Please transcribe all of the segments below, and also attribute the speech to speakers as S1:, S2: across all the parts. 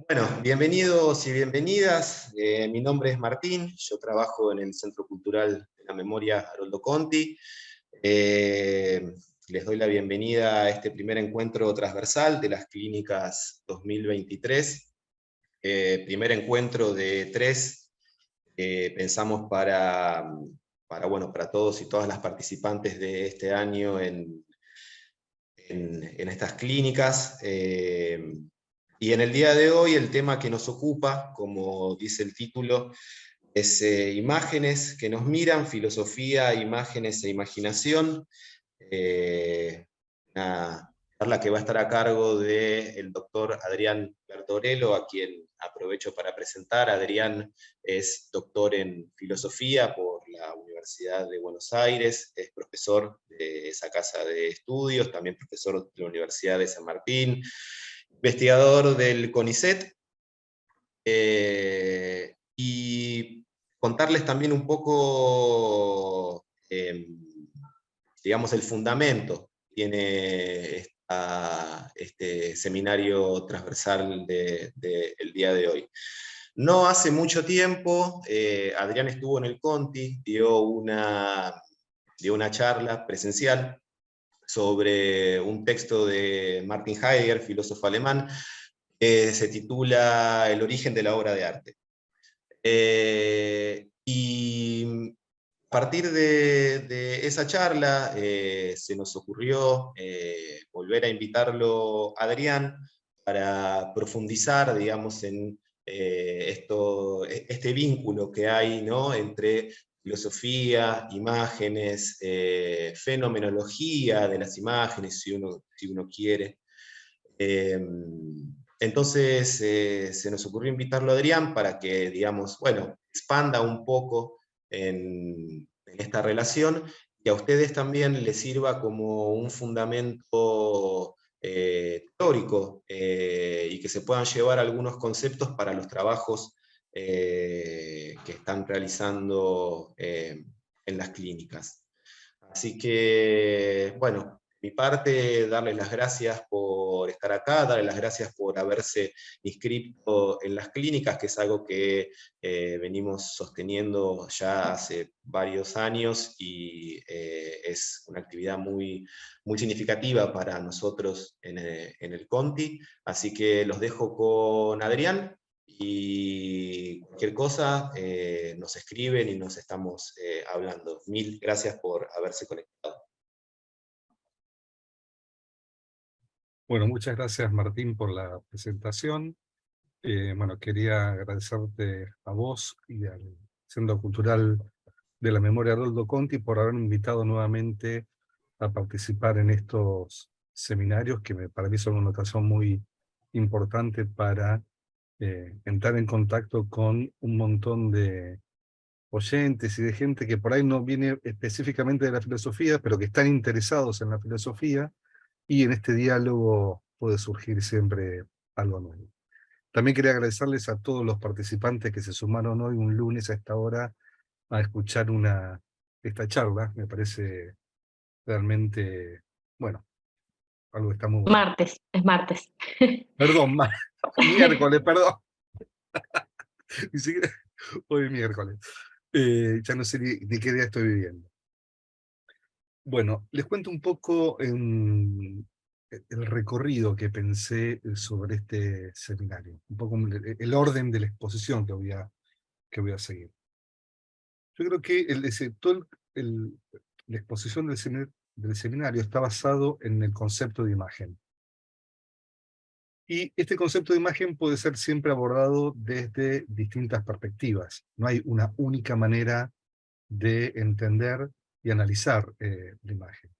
S1: Bueno, bienvenidos y bienvenidas. Mi nombre es Martín, yo trabajo en el Centro Cultural de la Memoria Haroldo Conti. Les doy la bienvenida a este primer encuentro transversal de las clínicas 2023. Primer encuentro de tres, pensamos para todos y todas las participantes de este año en estas clínicas. Y en el día de hoy el tema que nos ocupa, como dice el título, es imágenes que nos miran, filosofía, imágenes e imaginación. Una charla que va a estar a cargo del doctor Adrián Bertorello, a quien aprovecho para presentar. Adrián es doctor en filosofía por la Universidad de Buenos Aires, es profesor de esa casa de estudios, también profesor de la Universidad de San Martín, investigador del CONICET, y contarles también un poco, digamos, el fundamento que tiene este seminario transversal del día de hoy. No hace mucho tiempo, Adrián estuvo en el Conti, dio una charla presencial sobre un texto de Martin Heidegger, filósofo alemán, que se titula El origen de la obra de arte. Y a partir de esa charla se nos ocurrió volver a invitarlo a Adrián para profundizar, digamos, en este vínculo que hay, ¿no?, entre filosofía, imágenes, fenomenología de las imágenes, si uno quiere. Entonces se nos ocurrió invitarlo a Adrián para que, digamos, bueno, expanda un poco en esta relación y a ustedes también les sirva como un fundamento teórico, y que se puedan llevar algunos conceptos para los trabajos que están realizando en las clínicas. Así que, bueno, de mi parte, darles las gracias por estar acá, darles las gracias por haberse inscrito en las clínicas, que es algo que venimos sosteniendo ya hace varios años y es una actividad muy, muy significativa para nosotros en el Conti. Así que los dejo con Adrián. Y cualquier cosa nos escriben y nos estamos hablando. Mil gracias por haberse conectado.
S2: Bueno, muchas gracias Martín por la presentación. Bueno, quería agradecerte a vos y al Centro Cultural de la Memoria Haroldo Conti por haberme invitado nuevamente a participar en estos seminarios que para mí son una ocasión muy importante para entrar en contacto con un montón de oyentes y de gente que por ahí no viene específicamente de la filosofía, pero que están interesados en la filosofía, y en este diálogo puede surgir siempre algo nuevo. También quería agradecerles a todos los participantes que se sumaron hoy, un lunes a esta hora, a escuchar esta charla. Me parece realmente, bueno, algo que está muy bueno.
S3: Martes, es martes.
S2: Perdón, miércoles, perdón. Ni siquiera, hoy miércoles. Ya no sé ni qué día estoy viviendo. Bueno, les cuento un poco el recorrido que pensé sobre este seminario, un poco el orden de la exposición que voy a seguir. Yo creo que el- la exposición del seminario está basado en el concepto de imagen. Y este concepto de imagen puede ser siempre abordado desde distintas perspectivas. No hay una única manera de entender y analizar la imagen.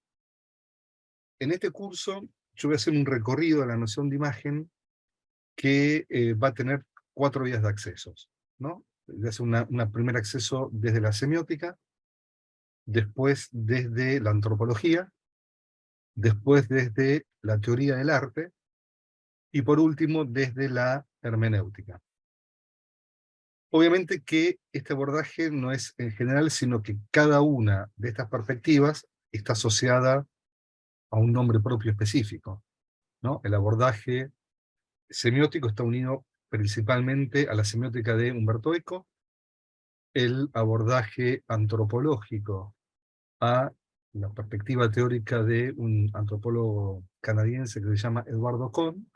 S2: En este curso yo voy a hacer un recorrido de la noción de imagen que va a tener 4 vías de accesos, ¿no? Voy a hacer un primer acceso desde la semiótica, después desde la antropología, después desde la teoría del arte, y por último desde la hermenéutica. Obviamente que este abordaje no es en general, sino que cada una de estas perspectivas está asociada a un nombre propio específico, ¿no? El abordaje semiótico está unido principalmente a la semiótica de Umberto Eco, el abordaje antropológico a la perspectiva teórica de un antropólogo canadiense que se llama Eduardo Kohn.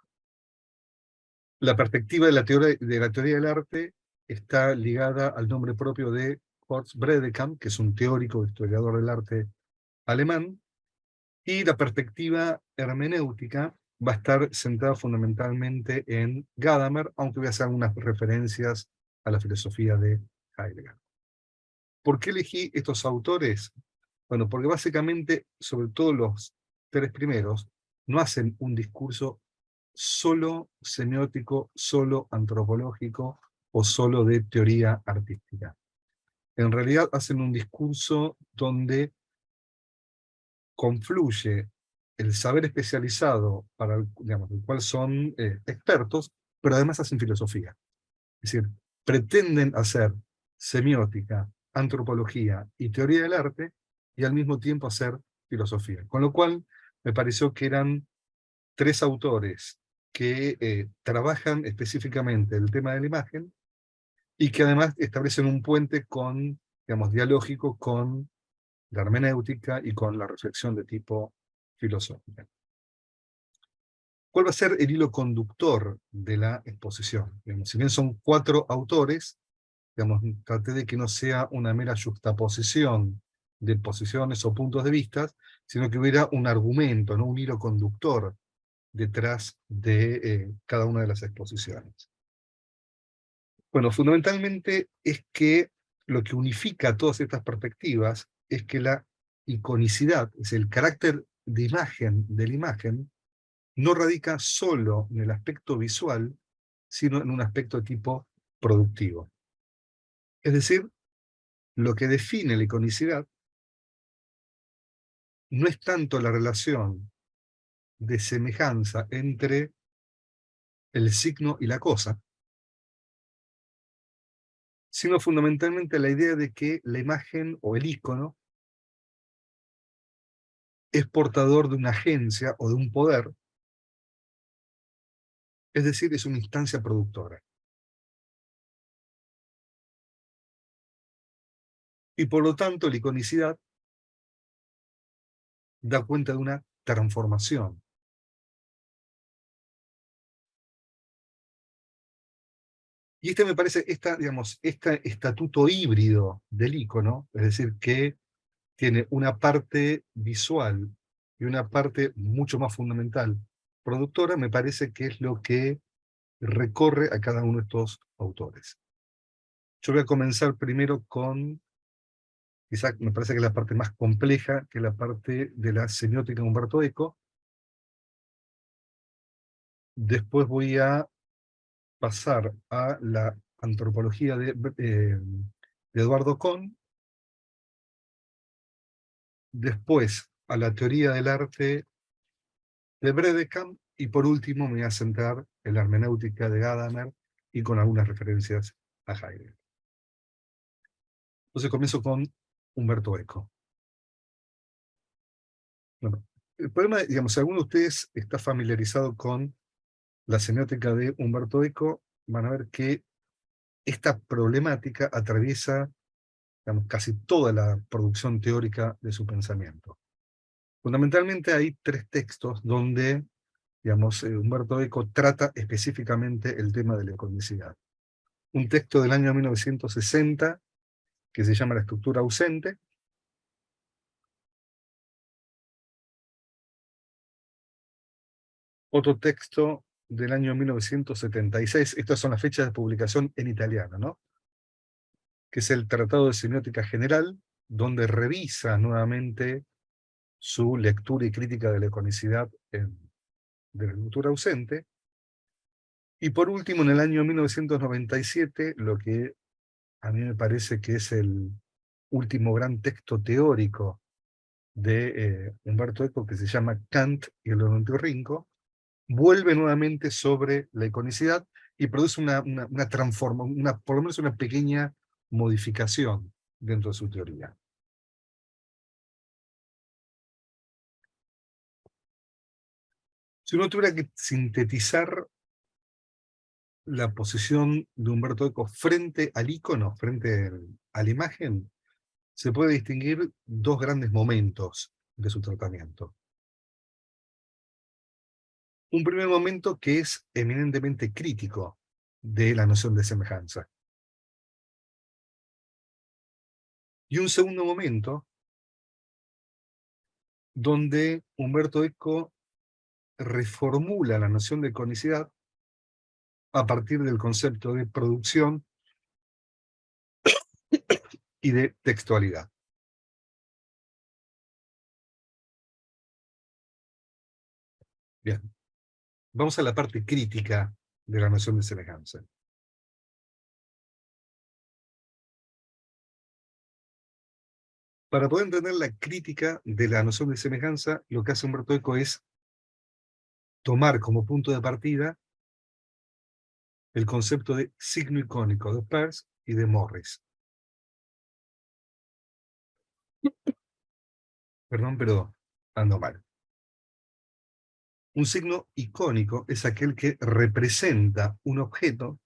S2: La perspectiva de la teoría del arte está ligada al nombre propio de Horst Bredekamp, que es un teórico, historiador del arte alemán, y la perspectiva hermenéutica va a estar centrada fundamentalmente en Gadamer, aunque voy a hacer algunas referencias a la filosofía de Heidegger. ¿Por qué elegí estos autores? Bueno, porque básicamente, sobre todo los tres primeros, no hacen un discurso solo semiótico, solo antropológico o solo de teoría artística. En realidad hacen un discurso donde confluye el saber especializado para el cual son expertos, pero además hacen filosofía. Es decir, pretenden hacer semiótica, antropología y teoría del arte, y al mismo tiempo hacer filosofía. Con lo cual, me pareció que eran tres autores que trabajan específicamente el tema de la imagen y que además establecen un puente con, digamos, dialógico con la hermenéutica y con la reflexión de tipo filosófica. ¿Cuál va a ser el hilo conductor de la exposición? Digamos, si bien son cuatro autores, digamos, traté de que no sea una mera juxtaposición de posiciones o puntos de vista, sino que hubiera un argumento, ¿no? Un hilo conductor detrás de cada una de las exposiciones. Bueno, fundamentalmente es que lo que unifica todas estas perspectivas es que la iconicidad, es el carácter de imagen de la imagen, no radica solo en el aspecto visual, sino en un aspecto de tipo productivo. Es decir, lo que define la iconicidad no es tanto la relación de semejanza entre el signo y la cosa, sino fundamentalmente la idea de que la imagen o el ícono es portador de una agencia o de un poder, es decir, es una instancia productora. Y por lo tanto, la iconicidad da cuenta de una transformación. Y este me parece, digamos, este estatuto híbrido del ícono, es decir, que tiene una parte visual y una parte mucho más fundamental productora, me parece que es lo que recorre a cada uno de estos autores. Yo voy a comenzar primero con, quizás me parece que es la parte más compleja, que es la parte de la semiótica de Umberto Eco. Después voy a pasar a la antropología de Eduardo Kohn, después a la teoría del arte de Bredekamp, y por último me voy a centrar en la hermenéutica de Gadamer y con algunas referencias a Heidegger. Entonces comienzo con Umberto Eco. Bueno, el problema, digamos, si alguno de ustedes está familiarizado con la semiótica de Umberto Eco, van a ver que esta problemática atraviesa, digamos, casi toda la producción teórica de su pensamiento. Fundamentalmente hay tres textos donde, digamos, Umberto Eco trata específicamente el tema de la iconicidad. Un texto del año 1960 que se llama La estructura ausente. Otro texto del año 1976, estas son las fechas de publicación en italiano, ¿no? Que es el Tratado de Semiótica General, donde revisa nuevamente su lectura y crítica de la iconicidad de la estructura ausente. Y por último, en el año 1997, lo que a mí me parece que es el último gran texto teórico de Umberto Eco, que se llama Kant y el ornitorrinco, vuelve nuevamente sobre la iconicidad y produce una transformación, por lo menos una pequeña modificación dentro de su teoría. Si uno tuviera que sintetizar la posición de Humberto Eco frente al icono, frente a la imagen, se puede distinguir dos grandes momentos de su tratamiento. Un primer momento que es eminentemente crítico de la noción de semejanza. Y un segundo momento donde Humberto Eco reformula la noción de conicidad a partir del concepto de producción y de textualidad. Bien, vamos a la parte crítica de la noción de semejanza. Para poder entender la crítica de la noción de semejanza, lo que hace Humberto Eco es tomar como punto de partida el concepto de signo icónico de Peirce y de Morris. Perdón, pero ando mal. Un signo icónico es aquel que representa un objeto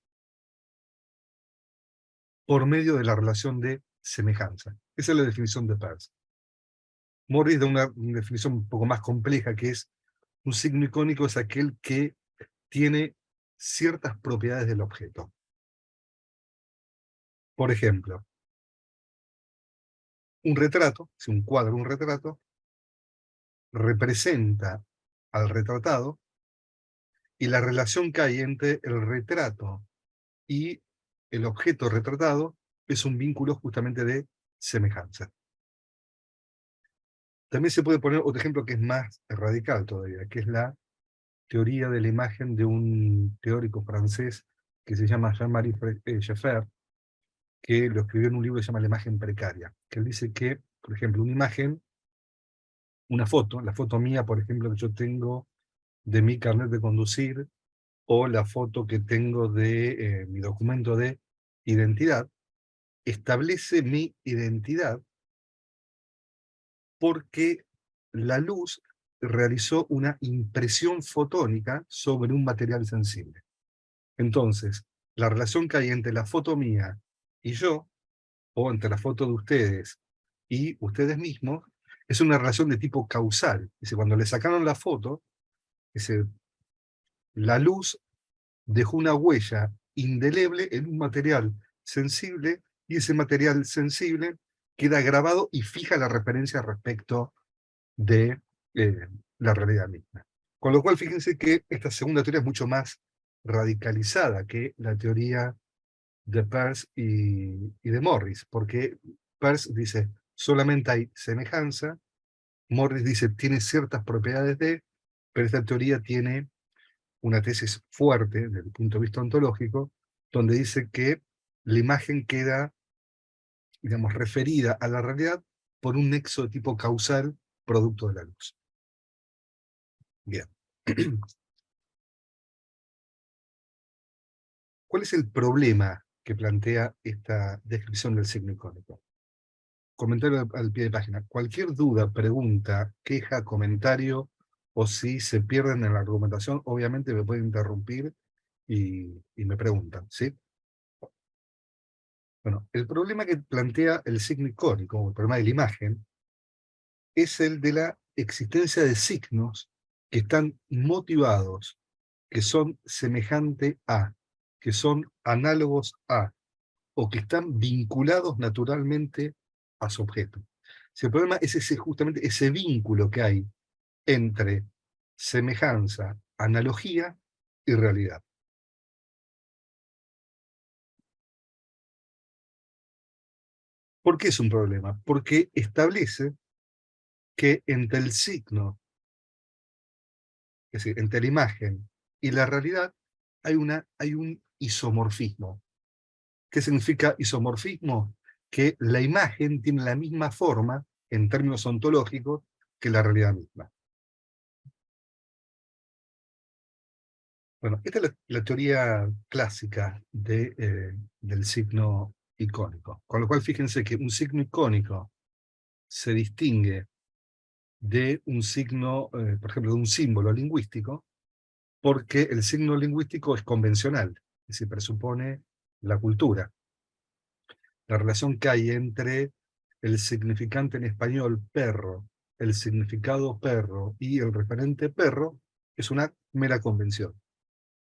S2: por medio de la relación de semejanza. Esa es la definición de Peirce. Morris da una definición un poco más compleja, que es un signo icónico es aquel que tiene ciertas propiedades del objeto. Por ejemplo, un retrato, si un cuadro, un retrato, representa al retratado y la relación que hay entre el retrato y el objeto retratado es un vínculo justamente de semejanza. También se puede poner otro ejemplo que es más radical todavía, que es la teoría de la imagen de un teórico francés que se llama Jean-Marie Schaeffer, que lo escribió en un libro que se llama La imagen precaria, que él dice que, por ejemplo, una imagen, una foto, la foto mía, por ejemplo, que yo tengo de mi carnet de conducir, o la foto que tengo de mi documento de identidad, establece mi identidad porque la luz realizó una impresión fotónica sobre un material sensible. Entonces, la relación que hay entre la foto mía y yo, o entre la foto de ustedes y ustedes mismos, es una relación de tipo causal. Dice, cuando le sacaron la foto, dice, la luz dejó una huella indeleble en un material sensible, y ese material sensible queda grabado y fija la referencia respecto de la realidad misma. Con lo cual, fíjense que esta segunda teoría es mucho más radicalizada que la teoría de Peirce y de Morris, porque Peirce dice, solamente hay semejanza, Morris dice, tiene ciertas propiedades de, pero esta teoría tiene una tesis fuerte desde el punto de vista ontológico, donde dice que la imagen queda, digamos, referida a la realidad por un nexo de tipo causal producto de la luz. Bien. ¿Cuál es el problema que plantea esta descripción del signo icónico? Comentario al pie de página. Cualquier duda, pregunta, queja, comentario, o si se pierden en la argumentación, obviamente me pueden interrumpir y me preguntan, ¿sí? Bueno, el problema que plantea el signo icónico, o el problema de la imagen, es el de la existencia de signos que están motivados, que son semejantes a, que son análogos a, o que están vinculados naturalmente a su objeto. Si el problema es justamente ese vínculo que hay entre semejanza, analogía y realidad. ¿Por qué es un problema? Porque establece que entre el signo, es decir, entre la imagen y la realidad, hay un isomorfismo. ¿Qué significa isomorfismo? Que la imagen tiene la misma forma, en términos ontológicos, que la realidad misma. Bueno, esta es la teoría clásica del signo icónico. Con lo cual, fíjense que un signo icónico se distingue de un signo, por ejemplo, de un símbolo lingüístico, porque el signo lingüístico es convencional. que se presupone la cultura. La relación que hay entre el significante en español perro, el significado perro y el referente perro es una mera convención.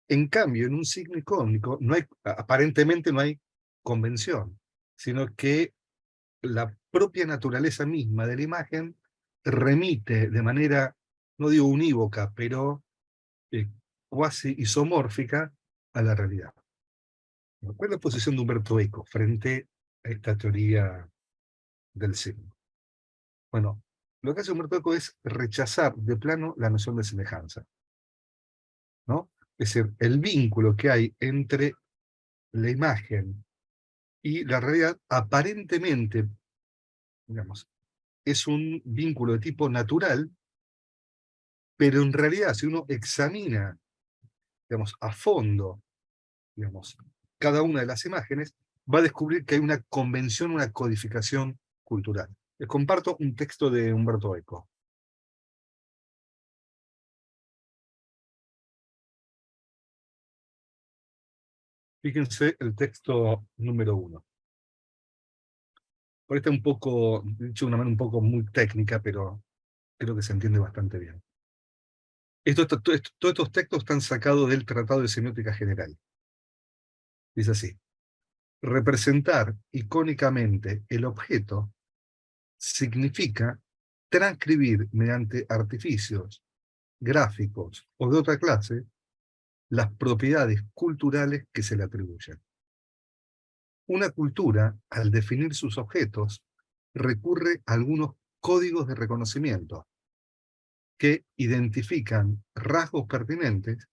S2: En cambio, en un signo icónico no hay, aparentemente no hay convención, sino que la propia naturaleza misma de la imagen remite de manera, no digo unívoca, pero cuasi isomórfica a la realidad. ¿Cuál es la posición de Humberto Eco frente a esta teoría del signo? Bueno, lo que hace Humberto Eco es rechazar de plano la noción de semejanza, ¿no? Es decir, el vínculo que hay entre la imagen y la realidad aparentemente, digamos, es un vínculo de tipo natural, pero en realidad si uno examina, digamos, a fondo, digamos, cada una de las imágenes, va a descubrir que hay una convención, una codificación cultural. Les comparto un texto de Humberto Eco. Fíjense el texto número 1. Por este un poco, dicho de una manera un poco muy técnica, pero creo que se entiende bastante bien. Todos estos textos están sacados del Tratado de Semiótica General. Dice así: representar icónicamente el objeto significa transcribir mediante artificios gráficos o de otra clase las propiedades culturales que se le atribuyen. Una cultura, al definir sus objetos, recurre a algunos códigos de reconocimiento que identifican rasgos pertinentes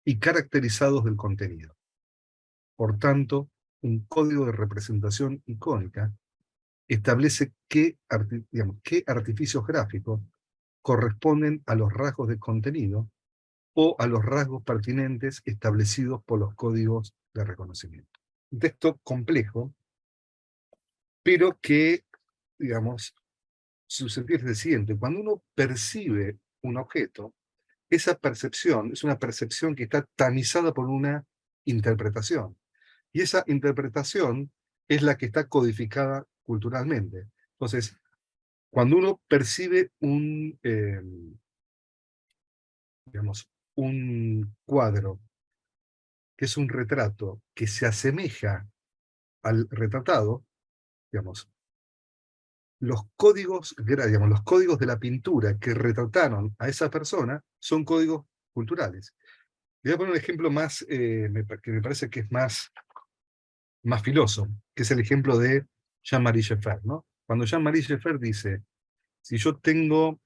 S2: y caracterizados del contenido. Por tanto, un código de representación icónica establece qué artificios gráficos corresponden a los rasgos de contenido o a los rasgos pertinentes establecidos por los códigos de reconocimiento. Un texto complejo, pero que, digamos, su sentido es el siguiente: cuando uno percibe un objeto, esa percepción es una percepción que está tamizada por una interpretación. Y esa interpretación es la que está codificada culturalmente. Entonces, cuando uno percibe digamos, un cuadro que es un retrato que se asemeja al retratado, digamos, los códigos de la pintura que retrataron a esa persona son códigos culturales. Voy a poner un ejemplo más, que me parece que es más filoso, que es el ejemplo de Jean-Marie Schaeffer, ¿no? Cuando Jean-Marie Schaeffer dice: si yo tengo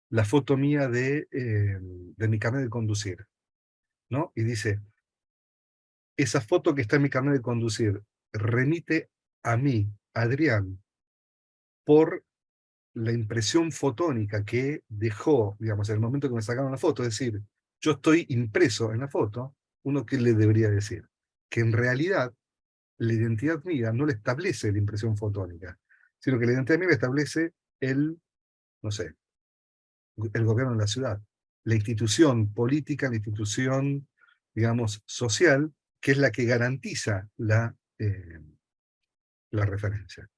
S2: la foto mía de mi carnet de conducir, ¿no? Y dice: esa foto que está en mi carnet de conducir remite a mí, Adrián, por la impresión fotónica que dejó, digamos, en el momento que me sacaron la foto. Es decir, yo estoy impreso en la foto. ¿Uno qué le debería decir? Que en realidad la identidad mía no le establece la impresión fotónica, sino que la identidad mía le establece no sé, el gobierno de la ciudad, la institución política, la institución, digamos, social, que es la que garantiza la referencia.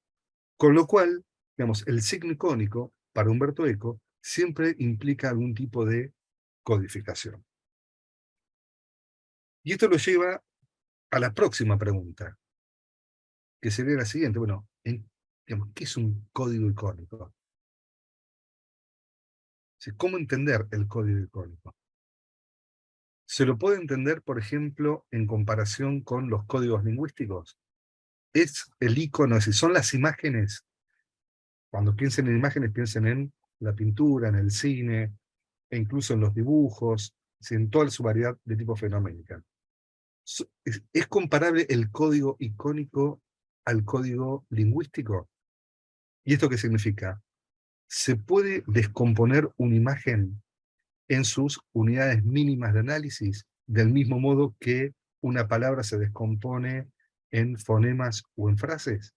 S2: Con lo cual, digamos, el signo icónico, para Humberto Eco, siempre implica algún tipo de codificación. Y esto lo lleva a la próxima pregunta, que sería la siguiente: bueno, digamos, ¿qué es un código icónico? ¿Cómo entender el código icónico? Se lo puede entender, por ejemplo, en comparación con los códigos lingüísticos. Es el icono, es decir, son las imágenes. Cuando piensen en imágenes, piensen en la pintura, en el cine, e incluso en los dibujos, en toda su variedad de tipo fenoménica. ¿Es comparable el código icónico al código lingüístico? ¿Y esto qué significa? ¿Se puede descomponer una imagen en sus unidades mínimas de análisis, del mismo modo que una palabra se descompone en fonemas o en frases?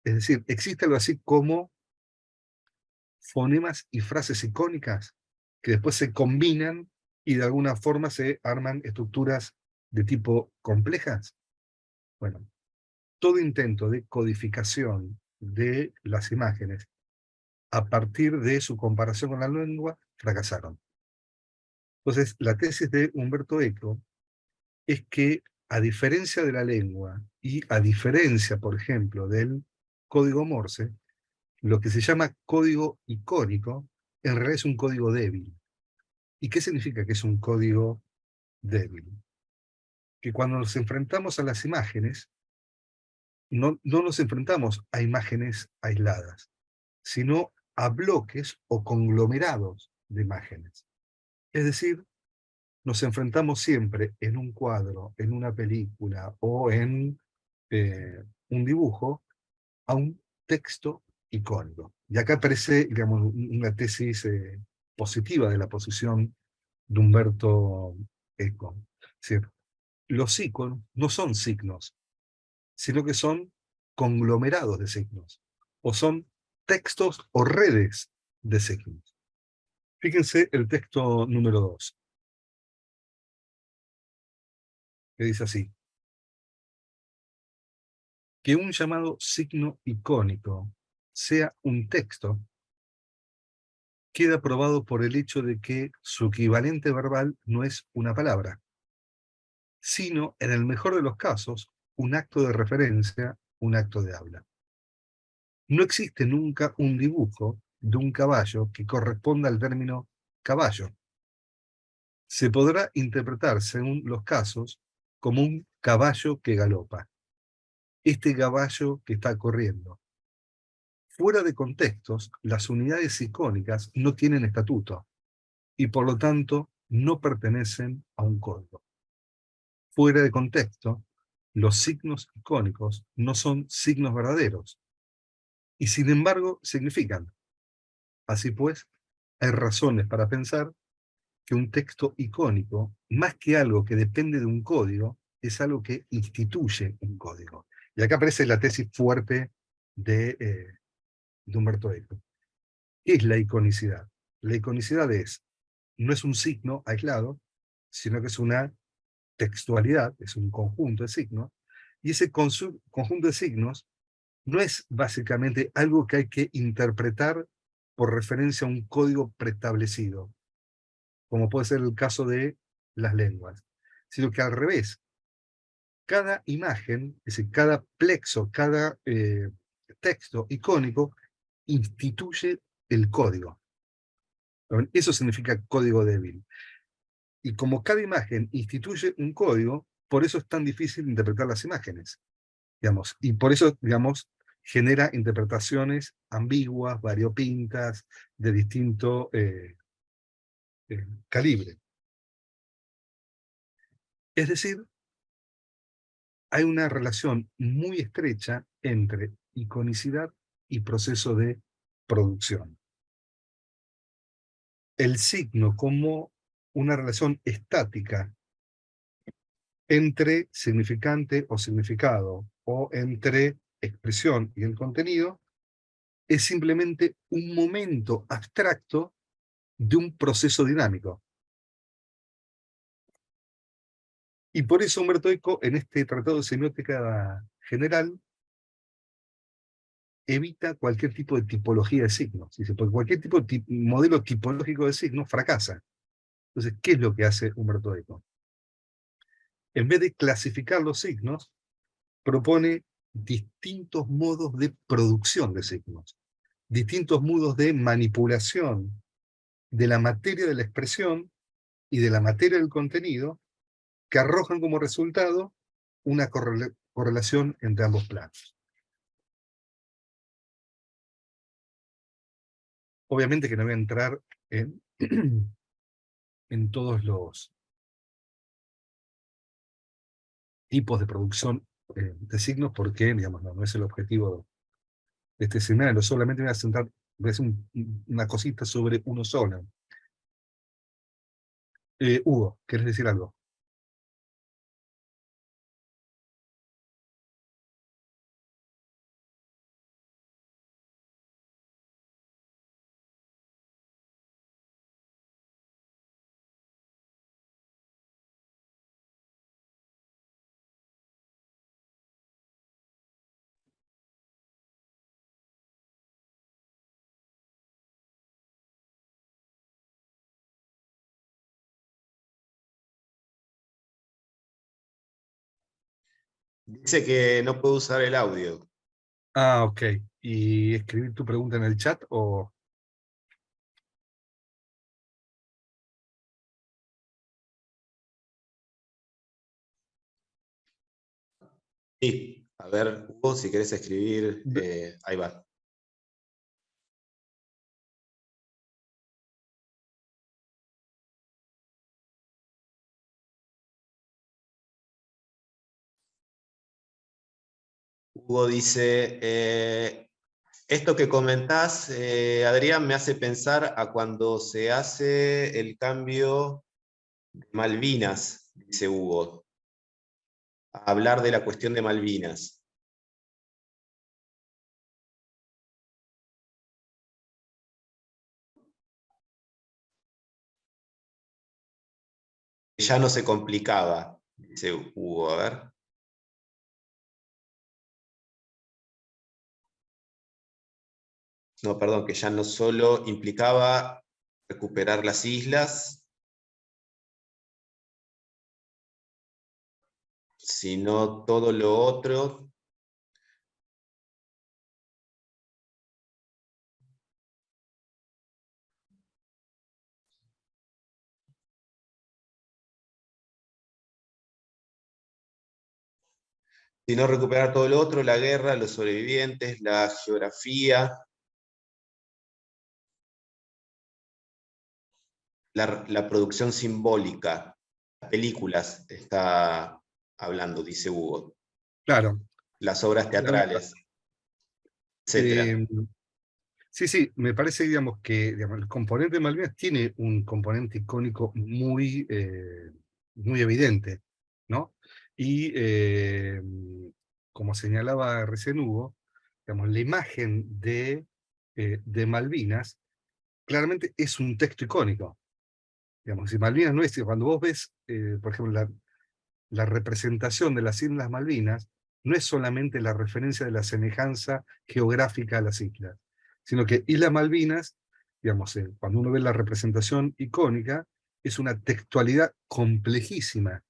S2: Es decir, existe algo así como fonemas y frases icónicas que después se combinan y de alguna forma se arman estructuras de tipo complejas? Bueno, todo intento de codificación de las imágenes a partir de su comparación con la lengua fracasaron. Entonces, la tesis de Umberto Eco es que, a diferencia de la lengua y a diferencia, por ejemplo, del código Morse, lo que se llama código icónico en realidad es un código débil. ¿Y qué significa que es un código débil? Que cuando nos enfrentamos a las imágenes, no nos enfrentamos a imágenes aisladas, sino a bloques o conglomerados de imágenes. Es decir, nos enfrentamos siempre en un cuadro, en una película o en un dibujo a un texto icónico. Y acá aparece, digamos, una tesis positiva de la posición de Umberto Eco. Es decir, los iconos no son signos, sino que son conglomerados de signos, o son textos o redes de signos. Fíjense el texto número 2, que dice así: que un llamado signo icónico sea un texto queda probado por el hecho de que su equivalente verbal no es una palabra, sino, en el mejor de los casos, un acto de referencia, un acto de habla. No existe nunca un dibujo de un caballo que corresponda al término caballo. Se podrá interpretar, según los casos, como un caballo que galopa. Este caballo que está corriendo. Fuera de contextos, las unidades icónicas no tienen estatuto y por lo tanto no pertenecen a un código. Fuera de contexto, los signos icónicos no son signos verdaderos y sin embargo significan. Así pues, hay razones para pensar que un texto icónico, más que algo que depende de un código, es algo que instituye un código. Y acá aparece la tesis fuerte de Umberto Eco. ¿Qué es la iconicidad? La iconicidad no es un signo aislado, sino que es una textualidad, es un conjunto de signos, y ese conjunto de signos no es básicamente algo que hay que interpretar por referencia a un código preestablecido, como puede ser el caso de las lenguas, sino que al revés, cada imagen, es decir, cada plexo, cada texto icónico, instituye el código. Eso significa código débil. Y como cada imagen instituye un código, por eso es tan difícil interpretar las imágenes, digamos, y por eso, digamos, genera interpretaciones ambiguas, variopintas, de distinto calibre. Es decir, hay una relación muy estrecha entre iconicidad y proceso de producción. El signo como una relación estática entre significante o significado, o entre expresión y el contenido, es simplemente un momento abstracto de un proceso dinámico. Y por eso Humberto Eco, en este Tratado de Semiótica General, evita cualquier tipo de tipología de signos. Dice, porque cualquier tipo de modelo tipológico de signos fracasa. Entonces, ¿qué es lo que hace Humberto Eco? En vez de clasificar los signos, propone distintos modos de producción de signos, distintos modos de manipulación de la materia de la expresión y de la materia del contenido, que arrojan como resultado una correlación entre ambos planos. Obviamente que no voy a entrar en, en todos los tipos de producción de signos, porque, digamos, no es el objetivo de este seminario, solamente voy a centrar, voy a hacer una cosita sobre uno solo. Hugo, ¿quieres decir algo?
S1: Dice que no puedo usar el audio.
S2: Ah, ok. ¿Y escribir tu pregunta en el chat o...?
S1: Sí, a ver, Hugo, si querés escribir, ahí va. Hugo dice, esto que comentás, Adrián, me hace pensar a cuando se hace el cambio de Malvinas, dice Hugo, a hablar de la cuestión de Malvinas. Ya no se complicaba, dice Hugo, a ver. No, perdón, que ya no solo implicaba recuperar las islas, sino todo lo otro. Sino recuperar todo lo otro, la guerra, los sobrevivientes, la geografía, la producción simbólica, las películas, está hablando, dice Hugo,
S2: Claro.
S1: las obras teatrales,
S2: Eh,
S1: etc.
S2: sí, sí, me parece, digamos, que digamos, el componente de Malvinas tiene un componente icónico muy evidente, ¿no? Y como señalaba recién Hugo, digamos, la imagen de Malvinas claramente es un texto icónico. Digamos, si Malvinas no es, cuando vos ves, por ejemplo, la representación de las Islas Malvinas, no es solamente la referencia de la semejanza geográfica a las islas, sino que Islas Malvinas, digamos, cuando uno ve la representación icónica, es una textualidad complejísima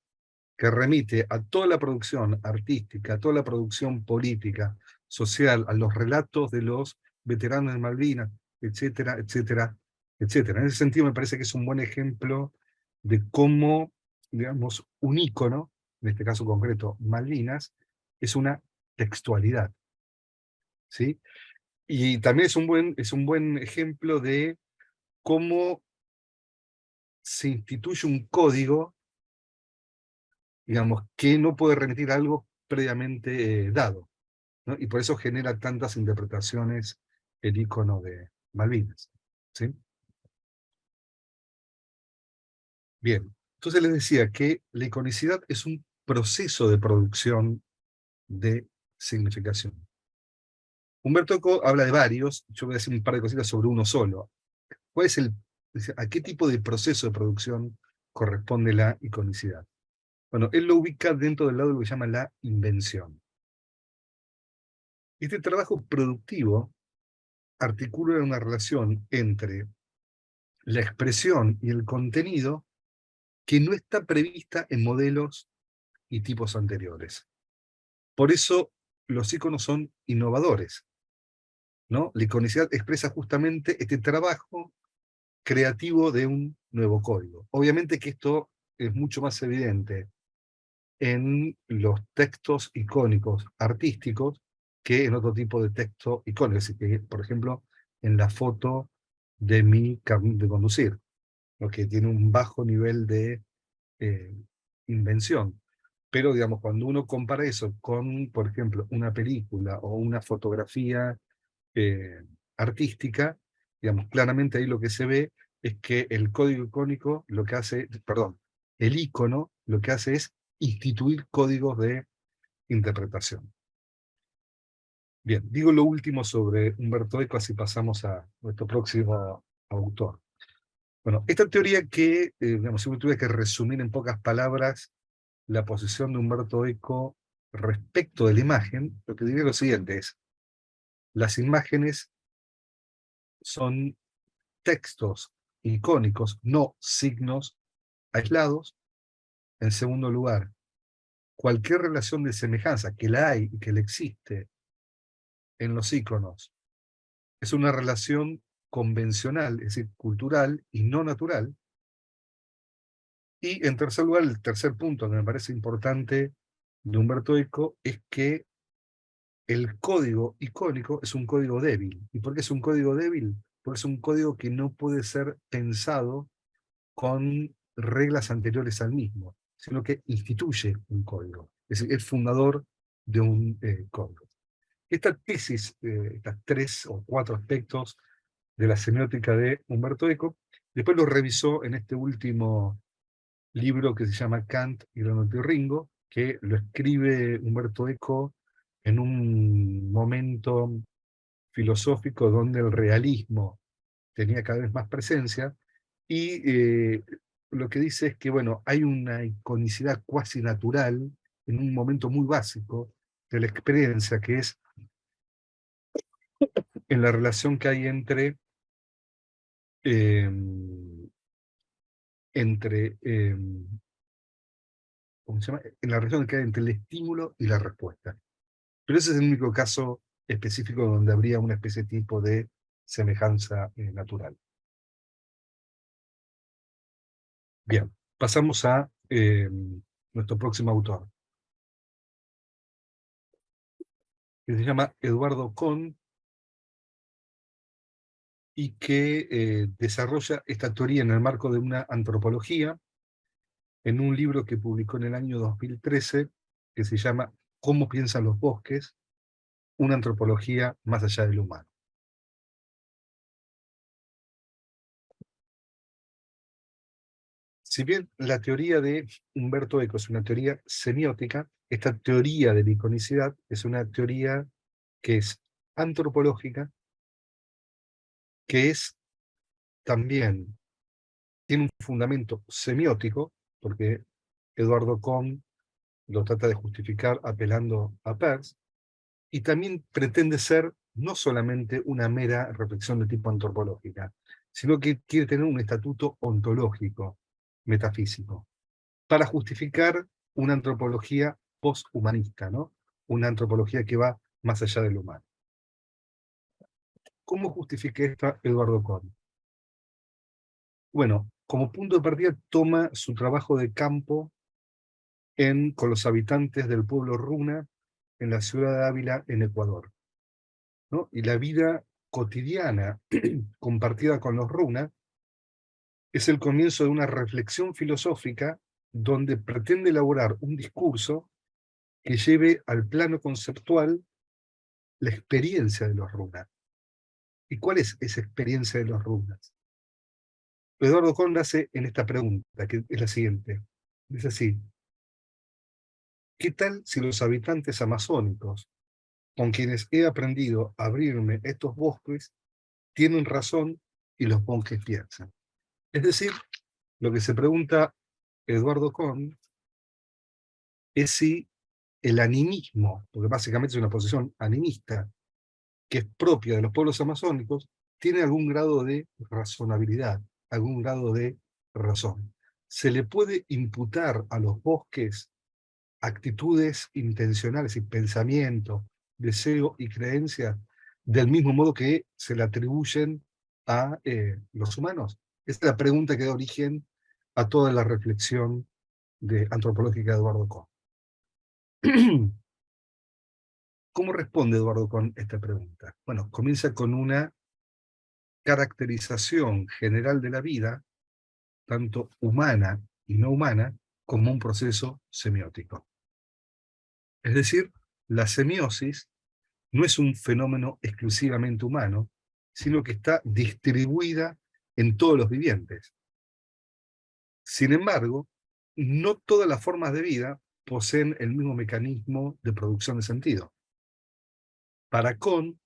S2: que remite a toda la producción artística, a toda la producción política, social, a los relatos de los veteranos de Malvinas, etcétera, etcétera, etcétera. En ese sentido me parece que es un buen ejemplo de cómo, digamos, un ícono, en este caso concreto Malvinas, es una textualidad, ¿sí? Y también es un buen ejemplo de cómo se instituye un código, digamos, que no puede remitir a algo previamente dado, ¿no? Y por eso genera tantas interpretaciones el icono de Malvinas, ¿sí? Bien, entonces les decía que la iconicidad es un proceso de producción de significación. Humberto Eco habla de varios, yo voy a decir un par de cositas sobre uno solo. ¿Cuál es a qué tipo de proceso de producción corresponde la iconicidad? Bueno, él lo ubica dentro del lado de lo que llama la invención. Este trabajo productivo articula una relación entre la expresión y el contenido que no está prevista en modelos y tipos anteriores. Por eso los iconos son innovadores, ¿no? La iconicidad expresa justamente este trabajo creativo de un nuevo código. Obviamente que esto es mucho más evidente en los textos icónicos artísticos que en otro tipo de texto icónico. Es decir, que, por ejemplo, en la foto de mi carnet de conducir, lo que tiene un bajo nivel de eh, invención. Pero, digamos, cuando uno compara eso con, por ejemplo, una película o una fotografía eh, artística, digamos, claramente ahí lo que se ve es que el código icónico lo que hace, perdón, el icono lo que hace es instituir códigos de interpretación. Bien, digo lo último sobre Humberto Eco, así pasamos a nuestro próximo autor. Bueno, esta teoría que, digamos, si uno tuviera que resumir en pocas palabras la posición de Humberto Eco respecto de la imagen, lo que diría lo siguiente es, las imágenes son textos icónicos, no signos aislados. En segundo lugar, cualquier relación de semejanza, que la hay y que la existe en los íconos, es una relación convencional, es decir, cultural y no natural. Y en tercer lugar, el tercer punto que me parece importante de Umberto Eco es que el código icónico es un código débil. ¿Y por qué es un código débil? Porque es un código que no puede ser pensado con reglas anteriores al mismo, sino que instituye un código. Es decir, es fundador de un código. Esta tesis, estas 3 o 4 aspectos de la semiótica de Umberto Eco, después lo revisó en este último libro que se llama Kant y el ornitorrinco, que lo escribe Umberto Eco en un momento filosófico donde el realismo tenía cada vez más presencia, y lo que dice es que, bueno, hay una iconicidad cuasi natural en un momento muy básico de la experiencia, que es en la relación que hay eh, entre ¿cómo se llama? En la relación que hay entre el estímulo y la respuesta. Pero ese es el único caso específico donde habría una especie de tipo de semejanza natural. Bien, pasamos a nuestro próximo autor, que se llama Eduardo Kohn, y que desarrolla esta teoría en el marco de una antropología, en un libro que publicó en el año 2013, que se llama ¿Cómo piensan los bosques? Una antropología más allá del humano. Si bien la teoría de Umberto Eco es una teoría semiótica, esta teoría de la iconicidad es una teoría que es antropológica, que es también, tiene un fundamento semiótico, porque Eduardo Kohn lo trata de justificar apelando a Peirce, y también pretende ser no solamente una mera reflexión de tipo antropológica, sino que quiere tener un estatuto ontológico, metafísico, para justificar una antropología posthumanista, ¿no? Una antropología que va más allá del humano. ¿Cómo justifica esto Eduardo Kohn? Bueno, como punto de partida toma su trabajo de campo con los habitantes del pueblo runa en la ciudad de Ávila, en Ecuador, ¿no? Y la vida cotidiana compartida con los runa es el comienzo de una reflexión filosófica donde pretende elaborar un discurso que lleve al plano conceptual la experiencia de los runas. ¿Y cuál es esa experiencia de los runas? Eduardo Kohn hace en esta pregunta, que es la siguiente. Dice así: ¿qué tal si los habitantes amazónicos, con quienes he aprendido a abrirme estos bosques, tienen razón y los monjes piensan? Es decir, lo que se pregunta Eduardo Kohn es si el animismo, porque básicamente es una posición animista, que es propia de los pueblos amazónicos, tiene algún grado de razonabilidad, algún grado de razón. ¿Se le puede imputar a los bosques actitudes intencionales y pensamiento, deseo y creencia del mismo modo que se le atribuyen a los humanos? Esta es la pregunta que da origen a toda la reflexión antropológica de Eduardo Kohn. ¿Cómo responde Eduardo Kohn esta pregunta? Bueno, comienza con una caracterización general de la vida, tanto humana y no humana, como un proceso semiótico. Es decir, la semiosis no es un fenómeno exclusivamente humano, sino que está distribuida en todos los vivientes. Sin embargo, no todas las formas de vida poseen el mismo mecanismo de producción de sentido. Para Kohn,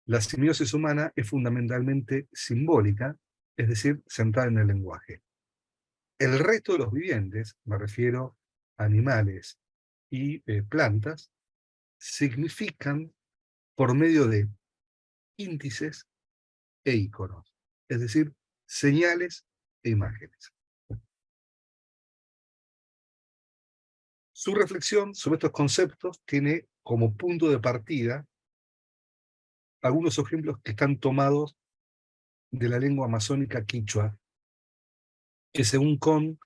S2: la semiosis humana es fundamentalmente simbólica, es decir, centrada en el lenguaje. El resto de los vivientes, me refiero a animales y plantas, significan por medio de índices e íconos, es decir, señales e imágenes. Su reflexión sobre estos conceptos tiene como punto de partida algunos ejemplos que están tomados de la lengua amazónica quichua, que según Kohn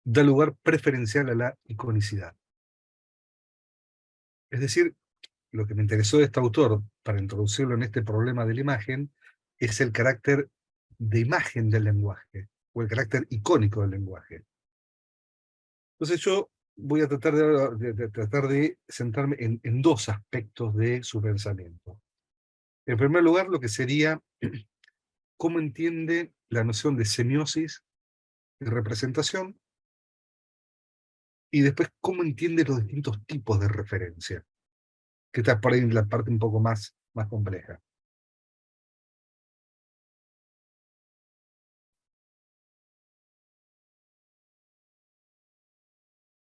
S2: da lugar preferencial a la iconicidad. Es decir, lo que me interesó de este autor para introducirlo en este problema de la imagen es el carácter de imagen del lenguaje, o el carácter icónico del lenguaje. Entonces yo voy a tratar tratar de centrarme en dos aspectos de su pensamiento. En primer lugar, lo que sería cómo entiende la noción de semiosis y representación, y después cómo entiende los distintos tipos de referencia, que está por ahí en la parte un poco más compleja.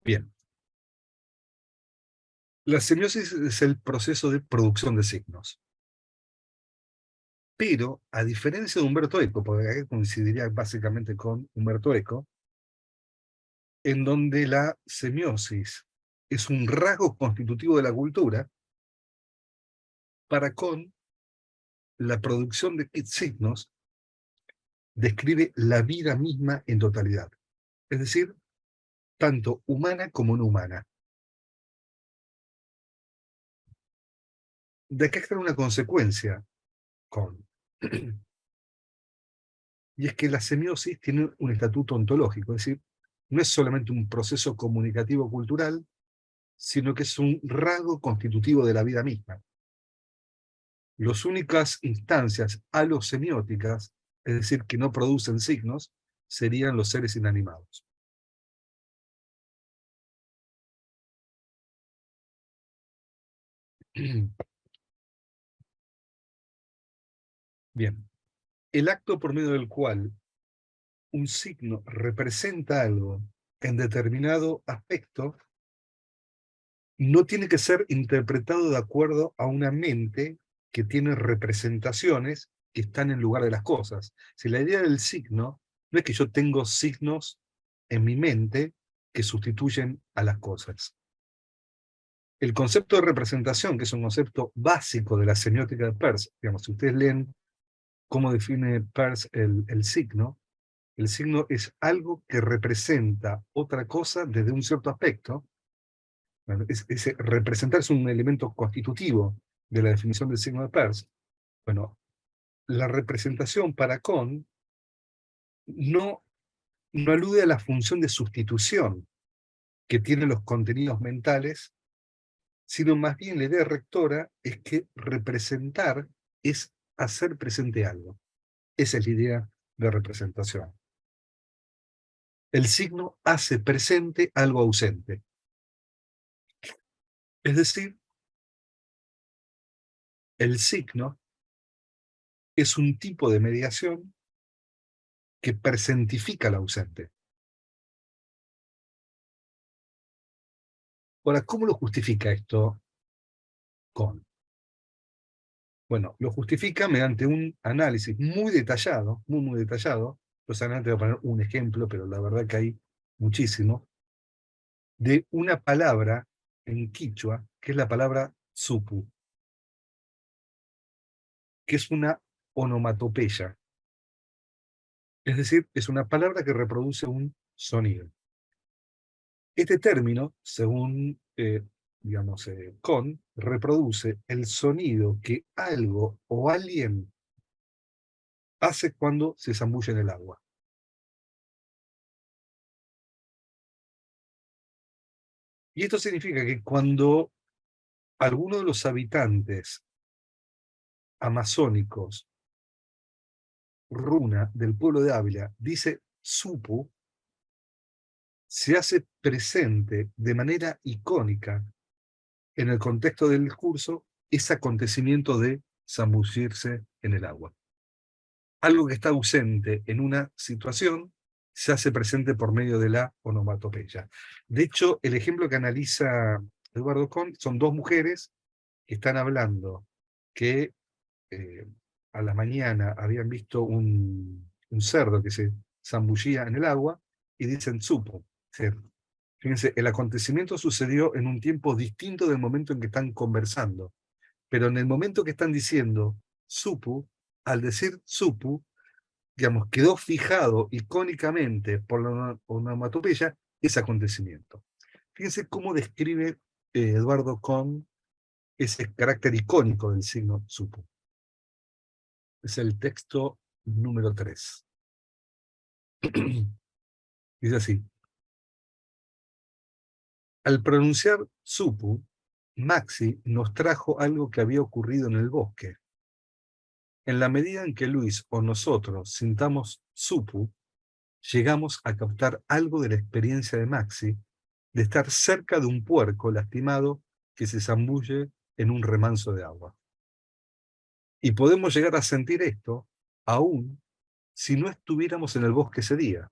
S2: Bien. La semiosis es el proceso de producción de signos. Pero, a diferencia de Humberto Eco, porque acá coincidiría básicamente con Humberto Eco, en donde la semiosis es un rasgo constitutivo de la cultura, para Kohn, la producción de signos describe la vida misma en totalidad. Es decir, tanto humana como no humana. De acá está una consecuencia, Kohn. Y es que la semiosis tiene un estatuto ontológico, es decir, no es solamente un proceso comunicativo cultural, sino que es un rasgo constitutivo de la vida misma. Las únicas instancias alosemióticas, es decir, que no producen signos, serían los seres inanimados. Bien, el acto por medio del cual un signo representa algo en determinado aspecto no tiene que ser interpretado de acuerdo a una mente que tiene representaciones que están en lugar de las cosas. Si la idea del signo no es que yo tengo signos en mi mente que sustituyen a las cosas. El concepto de representación, que es un concepto básico de la semiótica de Peirce, digamos, si ustedes leen cómo define Peirce el signo es algo que representa otra cosa desde un cierto aspecto. Bueno, representar es un elemento constitutivo de la definición del signo de Peirce. Bueno, la representación para Kohn no alude a la función de sustitución que tienen los contenidos mentales, sino más bien la idea rectora es que representar es hacer presente algo. Esa es la idea de representación. El signo hace presente algo ausente. Es decir, el signo es un tipo de mediación que presentifica al ausente. Ahora, ¿cómo lo justifica esto Kohn? Bueno, lo justifica mediante un análisis muy detallado, muy detallado. Los análisis voy a poner un ejemplo, pero la verdad que hay muchísimo, de una palabra en quichua, que es la palabra supu, que es una onomatopeya. Es decir, es una palabra que reproduce un sonido. Este término, según Kohn, reproduce el sonido que algo o alguien hace cuando se zambulle en el agua. Y esto significa que cuando alguno de los habitantes amazónicos runa del pueblo de Ávila dice supu, se hace presente de manera icónica en el contexto del discurso ese acontecimiento de zambullirse en el agua. Algo que está ausente en una situación se hace presente por medio de la onomatopeya. De hecho, el ejemplo que analiza Eduardo Kohn son dos mujeres que están hablando que a la mañana habían visto un cerdo que se zambullía en el agua y dicen supo. Fíjense, el acontecimiento sucedió en un tiempo distinto del momento en que están conversando, pero en el momento que están diciendo supu, al decir supu, digamos, quedó fijado icónicamente por la onomatopeya ese acontecimiento. Fíjense cómo describe Eduardo Kohn ese carácter icónico del signo supu. Es el texto número 3. Dice así: al pronunciar supu, Maxi nos trajo algo que había ocurrido en el bosque. En la medida en que Luis o nosotros sintamos supu, llegamos a captar algo de la experiencia de Maxi de estar cerca de un puerco lastimado que se zambulle en un remanso de agua. Y podemos llegar a sentir esto aún si no estuviéramos en el bosque ese día.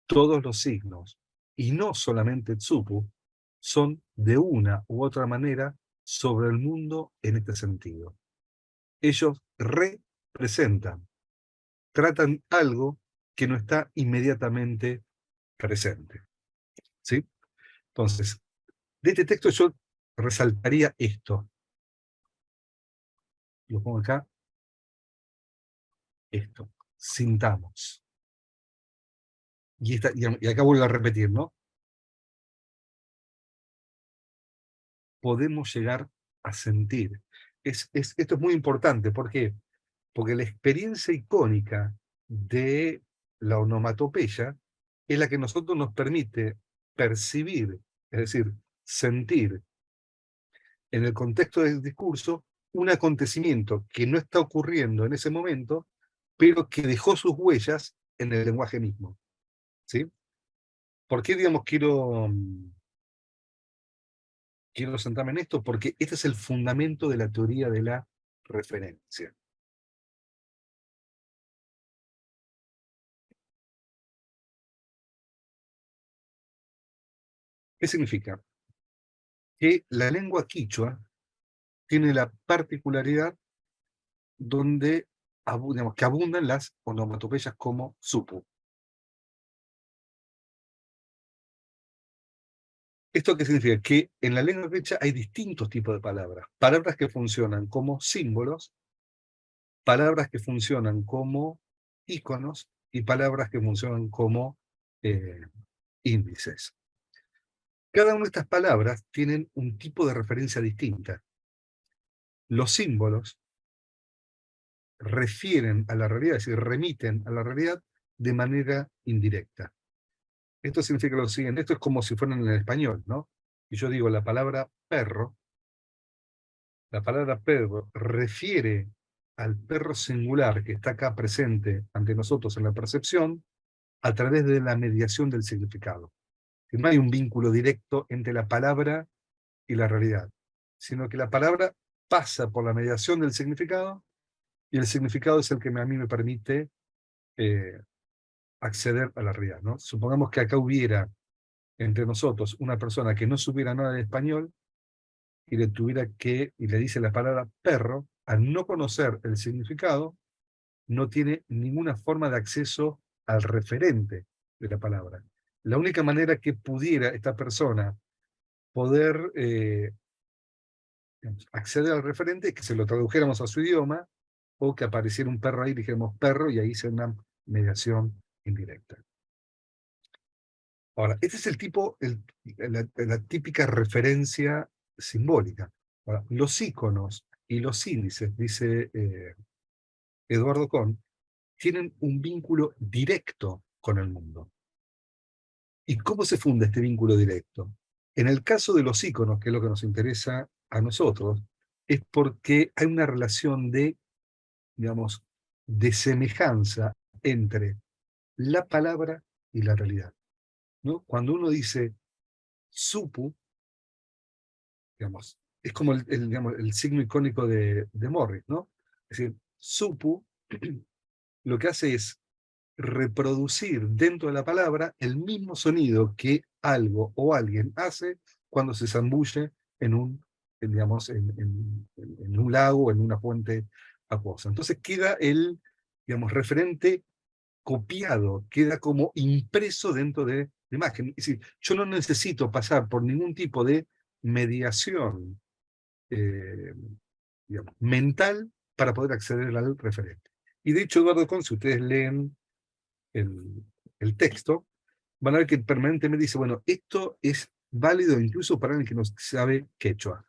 S2: Todos los signos, y no solamente Tsupu, son de una u otra manera sobre el mundo en este sentido. Ellos representan, tratan algo que no está inmediatamente presente. ¿Sí? Entonces, de este texto yo resaltaría esto. Lo pongo acá. Esto. Sintamos. Y acá vuelvo a repetir, ¿no? Podemos llegar a sentir. Esto es muy importante. ¿Por qué? Porque la experiencia icónica de la onomatopeya es la que nosotros nos permite percibir, es decir, sentir en el contexto del discurso un acontecimiento que no está ocurriendo en ese momento, pero que dejó sus huellas en el lenguaje mismo. ¿Sí? ¿Por qué, digamos, quiero sentarme en esto? Porque este es el fundamento de la teoría de la referencia. ¿Qué significa? Que la lengua quichua tiene la particularidad donde digamos, que abundan las onomatopeyas como supu. ¿Esto qué significa? Que en la lengua quechua hay distintos tipos de palabras. Palabras que funcionan como símbolos, palabras que funcionan como íconos y palabras que funcionan como índices. Cada una de estas palabras tienen un tipo de referencia distinta. Los símbolos refieren a la realidad, es decir, remiten a la realidad de manera indirecta. Esto significa lo siguiente, esto es como si fueran en el español, ¿no? Y yo digo la palabra perro refiere al perro singular que está acá presente ante nosotros en la percepción a través de la mediación del significado. Que no hay un vínculo directo entre la palabra y la realidad, sino que la palabra pasa por la mediación del significado y el significado es el que a mí me permite acceder a la realidad, ¿no? Supongamos que acá hubiera entre nosotros una persona que no supiera nada de español y le dice la palabra perro, al no conocer el significado, no tiene ninguna forma de acceso al referente de la palabra. La única manera que pudiera esta persona poder acceder al referente es que se lo tradujéramos a su idioma o que apareciera un perro ahí y dijéramos perro y ahí sea una mediación indirecta. Ahora, este es el tipo, la típica referencia simbólica. Ahora, los íconos y los índices, dice Eduardo Kohn, tienen un vínculo directo con el mundo. ¿Y cómo se funda este vínculo directo? En el caso de los íconos, que es lo que nos interesa a nosotros, es porque hay una relación de, digamos, de semejanza entre la palabra y la realidad, ¿no? Cuando uno dice supu, digamos, es como digamos, el signo icónico de Morris, ¿no? Es decir, supu lo que hace es reproducir dentro de la palabra el mismo sonido que algo o alguien hace cuando se zambulle en digamos, en un lago o en una fuente acuosa. Entonces queda digamos, referente copiado, queda como impreso dentro de imagen. Es decir, yo no necesito pasar por ningún tipo de mediación digamos, mental para poder acceder al referente. Y de hecho, Eduardo Con, si ustedes leen el, el texto, van a ver que permanentemente dice, bueno, esto es válido incluso para alguien que no sabe quechua.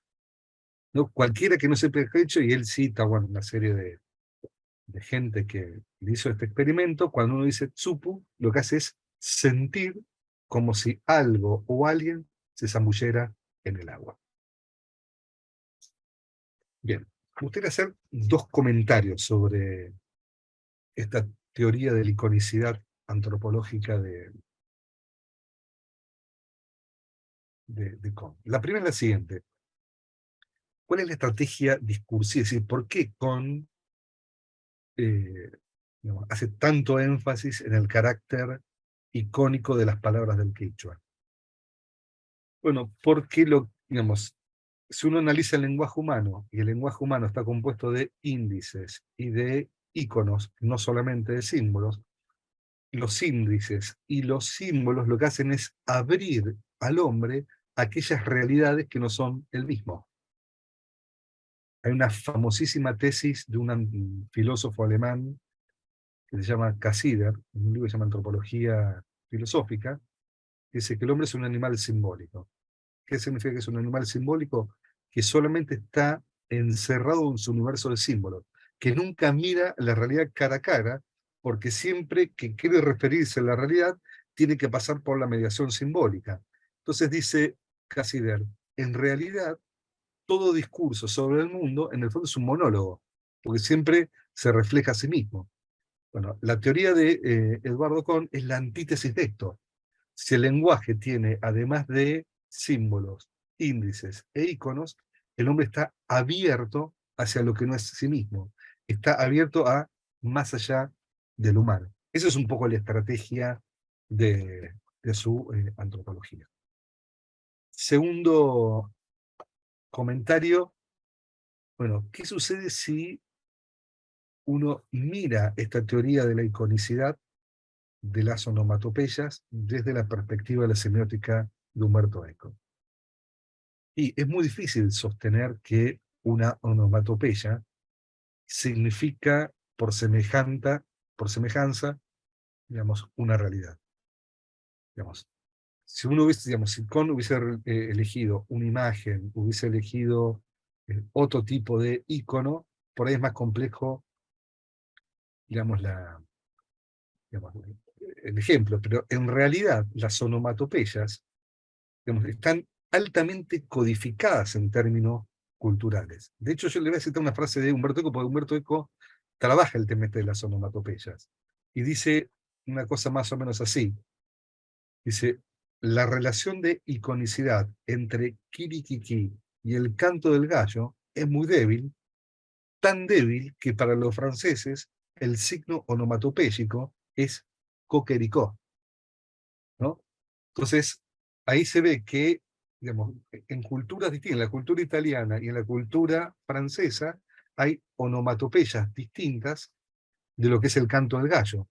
S2: ¿No? Cualquiera que no sepa quechua, y él cita, bueno, una serie de gente que hizo este experimento, cuando uno dice tsupu, lo que hace es sentir como si algo o alguien se zambullera en el agua. Bien, me gustaría hacer dos comentarios sobre esta teoría de la iconicidad antropológica de Kohn. La primera es la siguiente. ¿Cuál es la estrategia discursiva? Es decir, ¿por qué Kohn digamos, hace tanto énfasis en el carácter icónico de las palabras del quechua? Bueno, porque digamos, si uno analiza el lenguaje humano, y el lenguaje humano está compuesto de índices y de íconos, no solamente de símbolos, los índices y los símbolos lo que hacen es abrir al hombre a aquellas realidades que no son el mismo. Hay una famosísima tesis de un filósofo alemán que se llama Cassider, en un libro que se llama Antropología Filosófica, que dice que el hombre es un animal simbólico. ¿Qué significa que es un animal simbólico? Que solamente está encerrado en su universo de símbolos, que nunca mira la realidad cara a cara, porque siempre que quiere referirse a la realidad, tiene que pasar por la mediación simbólica. Entonces dice Cassider, en realidad, todo discurso sobre el mundo, en el fondo es un monólogo, porque siempre se refleja a sí mismo. Bueno, la teoría de Eduardo Kohn es la antítesis de esto. Si el lenguaje tiene, además de símbolos, índices e iconos, el hombre está abierto hacia lo que no es sí mismo. Está abierto a más allá del humano. Esa es un poco la estrategia de su antropología. Segundo comentario, bueno, ¿qué sucede si uno mira esta teoría de la iconicidad de las onomatopeyas desde la perspectiva de la semiótica de Humberto Eco? Y es muy difícil sostener que una onomatopeya significa por semejanza, digamos, una realidad. Digamos, si uno hubiese, digamos, si Kohn hubiese elegido una imagen, hubiese elegido otro tipo de icono, por ahí es más complejo, digamos, digamos, el ejemplo, pero en realidad las onomatopeyas, digamos, están altamente codificadas en términos culturales. De hecho, yo le voy a citar una frase de Humberto Eco, porque Humberto Eco trabaja el tema de las onomatopeyas, y dice una cosa más o menos así. Dice, la relación de iconicidad entre Kirikiki y el canto del gallo es muy débil, tan débil que para los franceses el signo onomatopéyico es coquericó, ¿no? Entonces, ahí se ve que, digamos, en culturas distintas, en la cultura italiana y en la cultura francesa, hay onomatopeyas distintas de lo que es el canto del gallo.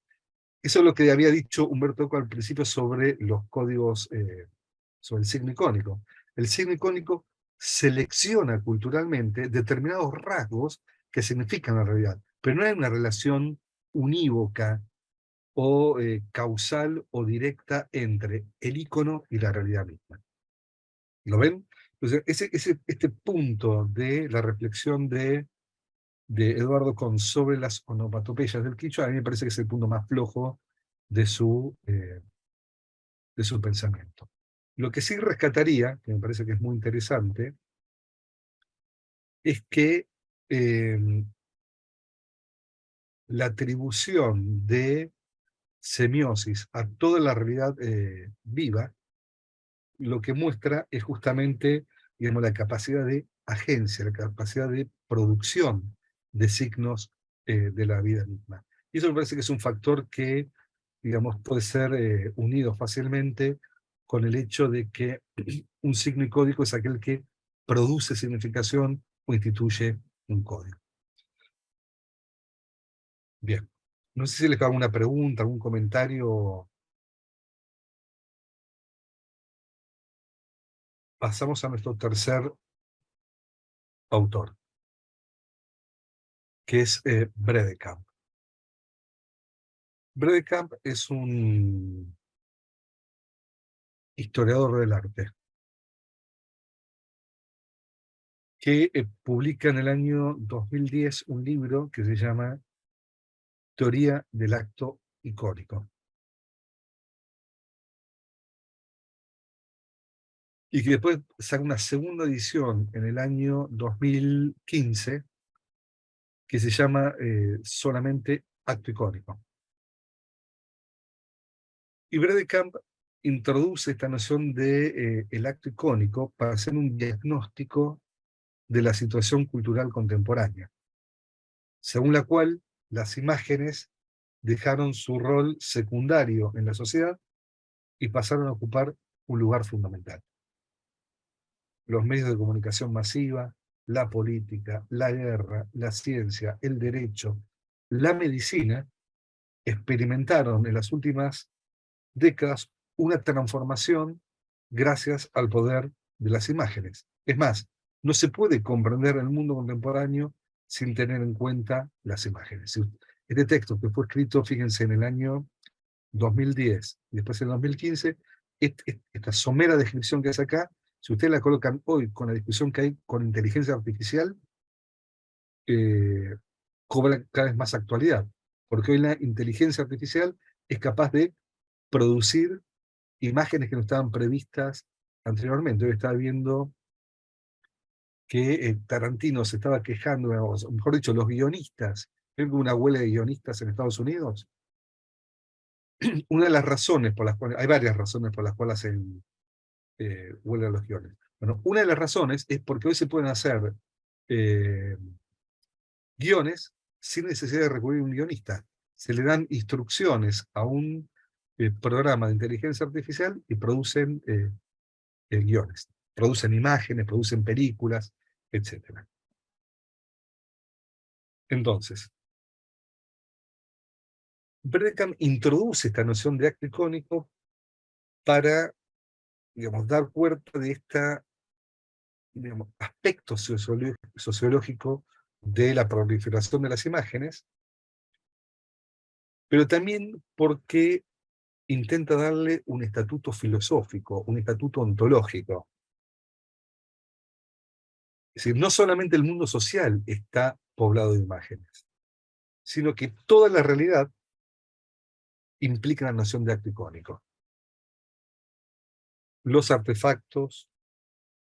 S2: Eso es lo que había dicho Humberto Eco al principio sobre los códigos, sobre el signo icónico. El signo icónico selecciona culturalmente determinados rasgos que significan la realidad, pero no hay una relación unívoca o causal o directa entre el icono y la realidad misma. ¿Lo ven? Entonces, este punto de la reflexión de Eduardo Kohn sobre las onomatopeyas del quichua, a mí me parece que es el punto más flojo de su pensamiento. Lo que sí rescataría, que me parece que es muy interesante, es que la atribución de semiosis a toda la realidad viva, lo que muestra es justamente, digamos, la capacidad de agencia, la capacidad de producción de signos de la vida misma. Y eso me parece que es un factor que, digamos, puede ser unido fácilmente con el hecho de que un signo y código es aquel que produce significación o instituye un código. Bien. No sé si les hago alguna pregunta, algún comentario pasamos a nuestro tercer autor, que es Bredekamp. Bredekamp es un historiador del arte que publica en el año 2010 un libro que se llama Teoría del acto icónico. Y que después saca una segunda edición en el año 2015 que se llama solamente Acto Icónico. Y Bredekamp introduce esta noción de el acto icónico para hacer un diagnóstico de la situación cultural contemporánea, según la cual las imágenes dejaron su rol secundario en la sociedad y pasaron a ocupar un lugar fundamental. Los medios de comunicación masiva, la política, la guerra, la ciencia, el derecho, la medicina, experimentaron en las últimas décadas una transformación gracias al poder de las imágenes. Es más, no se puede comprender el mundo contemporáneo sin tener en cuenta las imágenes. Este texto que fue escrito, fíjense, en el año 2010 y después en 2015, esta somera descripción que hace acá, si ustedes la colocan hoy con la discusión que hay con inteligencia artificial, cobra cada vez más actualidad, porque hoy la inteligencia artificial es capaz de producir imágenes que no estaban previstas anteriormente. Hoy estaba viendo que Tarantino se estaba quejando, o mejor dicho, los guionistas, creo que hubo una huelga de guionistas en Estados Unidos. Una de las razones por las cuales, hay varias razones por las cuales hacen huelga los guiones. Bueno, una de las razones es porque hoy se pueden hacer eh, guiones sin necesidad de recurrir a un guionista. Se le dan instrucciones a un programa de inteligencia artificial y producen guiones. Producen imágenes, producen películas, etc. Entonces, Bredekamp introduce esta noción de acto icónico para, digamos, dar cuenta de este, digamos, aspecto sociológico de la proliferación de las imágenes, pero también porque intenta darle un estatuto filosófico, un estatuto ontológico. Es decir, no solamente el mundo social está poblado de imágenes, sino que toda la realidad implica la noción de acto icónico. Los artefactos,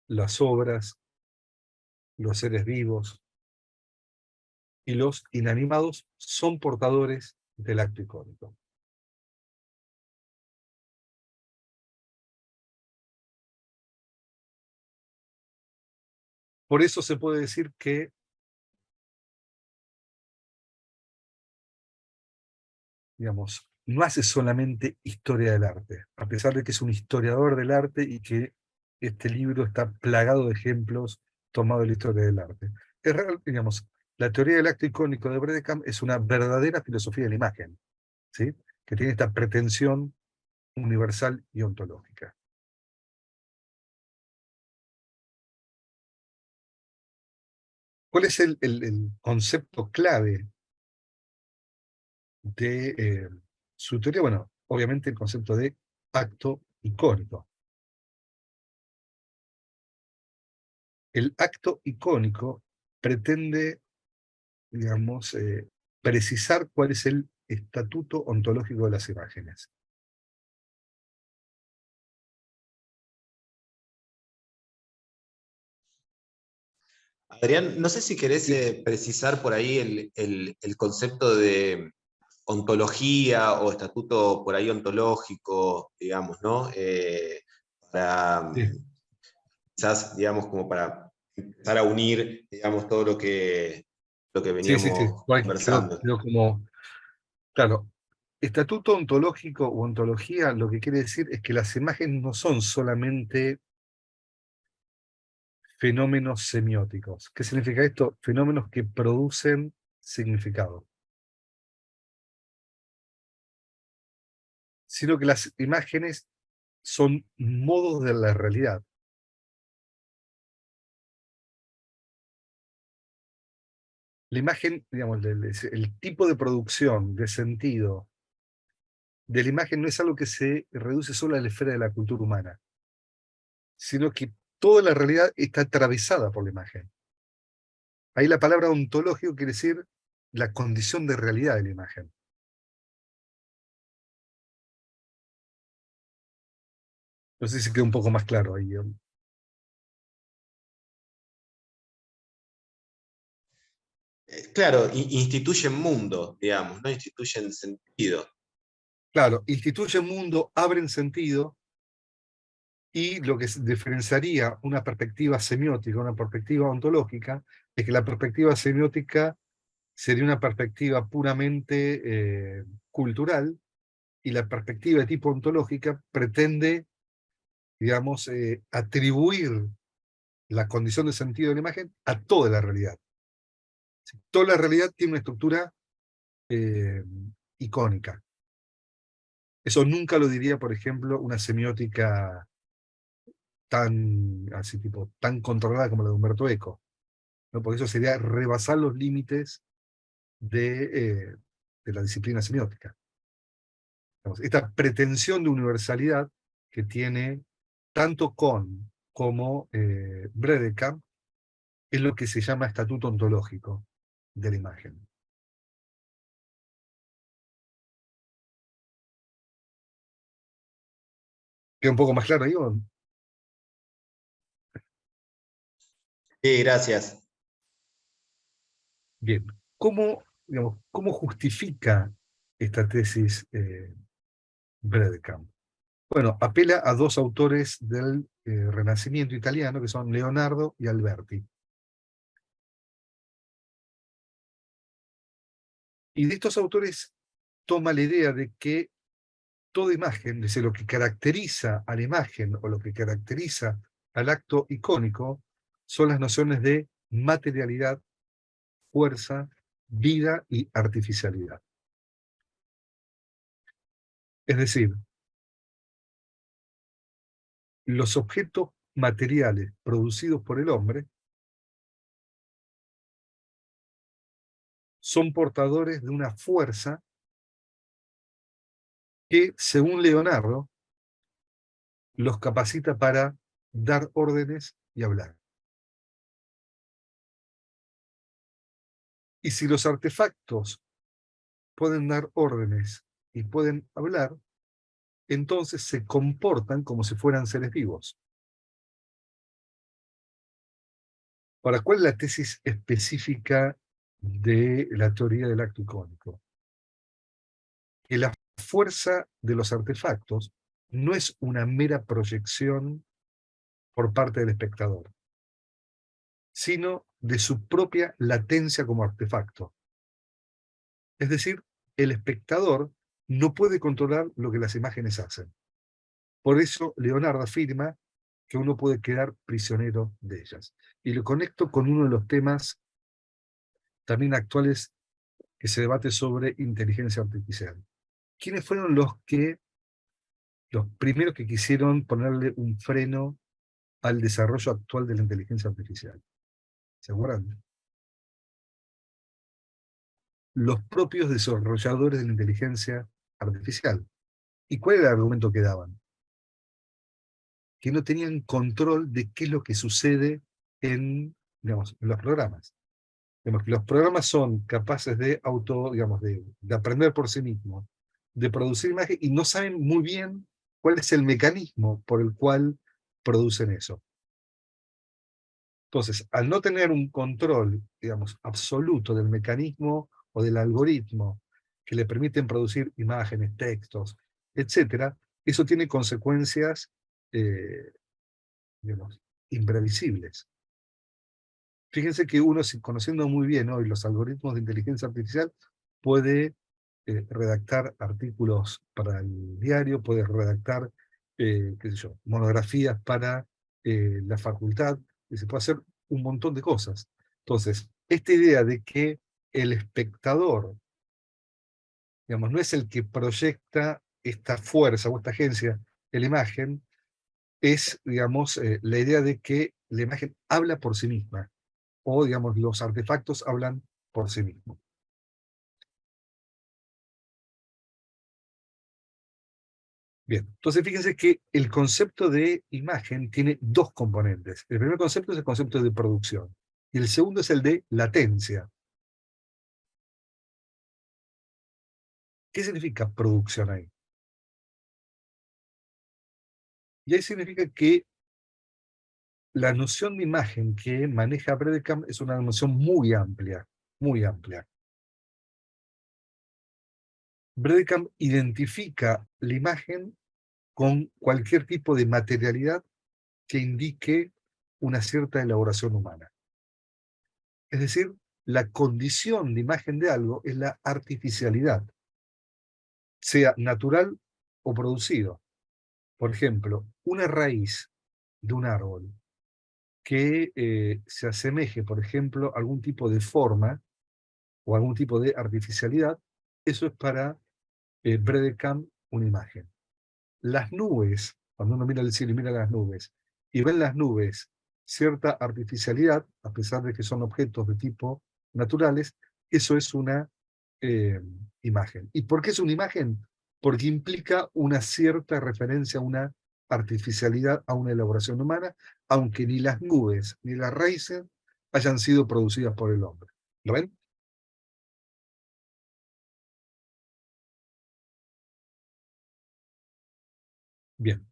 S2: las obras, los seres vivos y los inanimados son portadores del acto icónico. Por eso se puede decir que, digamos, no hace solamente historia del arte, a pesar de que es un historiador del arte y que este libro está plagado de ejemplos tomados de la historia del arte. Es real, digamos, la teoría del acto icónico de Bredekamp es una verdadera filosofía de la imagen, ¿sí? Que tiene esta pretensión universal y ontológica. ¿Cuál es el concepto clave de su teoría? Bueno, obviamente el concepto de acto icónico. El acto icónico pretende, digamos, precisar cuál es el estatuto ontológico de las imágenes.
S1: Adrián, no sé si querés
S2: Sí,
S1: precisar por ahí el concepto de ontología o estatuto por ahí ontológico, digamos, ¿no? Para
S2: sí,
S1: quizás, digamos, como para empezar a unir, digamos, todo lo que
S2: sí, sí, sí.
S1: veníamos
S2: Quedó,
S1: conversando.
S2: quedó como, claro, estatuto ontológico o ontología lo que quiere decir es que las imágenes no son solamente fenómenos semióticos. ¿Qué significa esto? Fenómenos que producen significado. Sino que las imágenes son modos de la realidad. La imagen, digamos, el tipo de producción, de sentido, de la imagen no es algo que se reduce solo a la esfera de la cultura humana, sino que toda la realidad está atravesada por la imagen. Ahí la palabra ontológico quiere decir la condición de realidad de la imagen. No sé si queda un poco más claro ahí.
S1: Claro, instituyen mundo, digamos, no instituyen sentido.
S2: Claro, instituyen mundo, abren sentido, y lo que diferenciaría una perspectiva semiótica, una perspectiva ontológica, es que la perspectiva semiótica sería una perspectiva puramente cultural, y la perspectiva de tipo ontológica pretende, digamos, atribuir la condición de sentido de la imagen a toda la realidad. Toda la realidad tiene una estructura eh, icónica. Eso nunca lo diría, por ejemplo, una semiótica tan, así tipo, tan controlada como la de Humberto Eco, ¿no? Porque eso sería rebasar los límites de la disciplina semiótica. Digamos, esta pretensión de universalidad que tiene tanto Kohn como Bredekamp es lo que se llama estatuto ontológico de la imagen. ¿Queda un poco más claro ahí?
S1: Sí, gracias.
S2: Bien. ¿Cómo, digamos, cómo justifica esta tesis Bredekamp? Bueno, apela a dos autores del Renacimiento italiano, que son Leonardo y Alberti. Y de estos autores toma la idea de que toda imagen, es decir, lo que caracteriza a la imagen o lo que caracteriza al acto icónico, son las nociones de materialidad, fuerza, vida y artificialidad. Es decir, los objetos materiales producidos por el hombre son portadores de una fuerza que, según Leonardo, los capacita para dar órdenes y hablar. Y si los artefactos pueden dar órdenes y pueden hablar, entonces se comportan como si fueran seres vivos. Ahora, ¿cuál es la tesis específica de la teoría del acto icónico? Que la fuerza de los artefactos no es una mera proyección por parte del espectador, sino de su propia latencia como artefacto. Es decir, el espectador no puede controlar lo que las imágenes hacen. Por eso Leonardo afirma que uno puede quedar prisionero de ellas. Y lo conecto con uno de los temas también actuales que se debate sobre inteligencia artificial. ¿Quiénes fueron los primeros que quisieron ponerle un freno al desarrollo actual de la inteligencia artificial? ¿Se acuerdan? Los propios desarrolladores de la inteligencia artificial. ¿Y cuál era el argumento que daban? Que no tenían control de qué es lo que sucede en, digamos, en los programas. Digamos, que los programas son capaces de digamos, de aprender por sí mismos, de producir imagen, y no saben muy bien cuál es el mecanismo por el cual producen eso. Entonces, al no tener un control, digamos, absoluto del mecanismo o del algoritmo que le permiten producir imágenes, textos, etcétera, eso tiene consecuencias, eh, digamos, imprevisibles. Fíjense que uno, conociendo muy bien hoy los algoritmos de inteligencia artificial, puede redactar artículos para el diario, puede redactar, qué sé yo, monografías para la facultad, y se puede hacer un montón de cosas. Entonces, esta idea de que el espectador, digamos, no es el que proyecta esta fuerza o esta agencia en la imagen, es, digamos, la idea de que la imagen habla por sí misma, o, digamos, los artefactos hablan por sí mismo. Bien, entonces fíjense que el concepto de imagen tiene dos componentes. El primer concepto es el concepto de producción, y el segundo es el de latencia. ¿Qué significa producción ahí? Y ahí significa que la noción de imagen que maneja Bredekamp es una noción muy amplia, muy amplia. Bredekamp identifica la imagen con cualquier tipo de materialidad que indique una cierta elaboración humana. Es decir, la condición de imagen de algo es la artificialidad, sea natural o producido. Por ejemplo, una raíz de un árbol que se asemeje, por ejemplo, a algún tipo de forma o algún tipo de artificialidad, eso es para Bredekamp una imagen. Las nubes, cuando uno mira el cielo y mira las nubes, y ve en las nubes cierta artificialidad, a pesar de que son objetos de tipo naturales, eso es una eh, imagen. ¿Y por qué es una imagen? Porque implica una cierta referencia a una artificialidad, a una elaboración humana, aunque ni las nubes ni las raíces hayan sido producidas por el hombre. ¿Lo ven? Bien.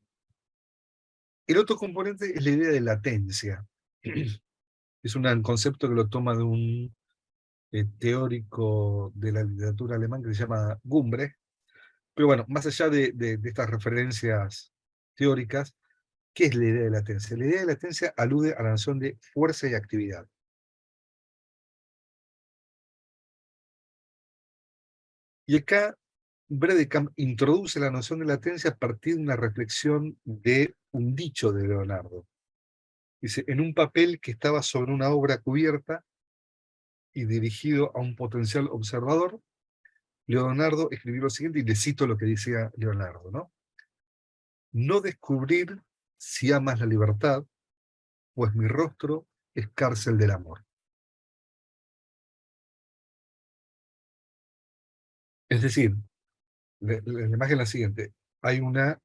S2: El otro componente es la idea de latencia. Es un concepto que lo toma de un teórico de la literatura alemán que se llama Gumbre. Pero bueno, más allá de estas referencias teóricas, ¿qué es la idea de latencia? La idea de latencia alude a la noción de fuerza y actividad. Y acá Bredekamp introduce la noción de latencia a partir de una reflexión de un dicho de Leonardo. Dice, en un papel que estaba sobre una obra cubierta y dirigido a un potencial observador, Leonardo escribió lo siguiente, y le cito lo que decía Leonardo, ¿no? No descubrir si amas la libertad, pues mi rostro es cárcel del amor. Es decir, la imagen es la siguiente, hay una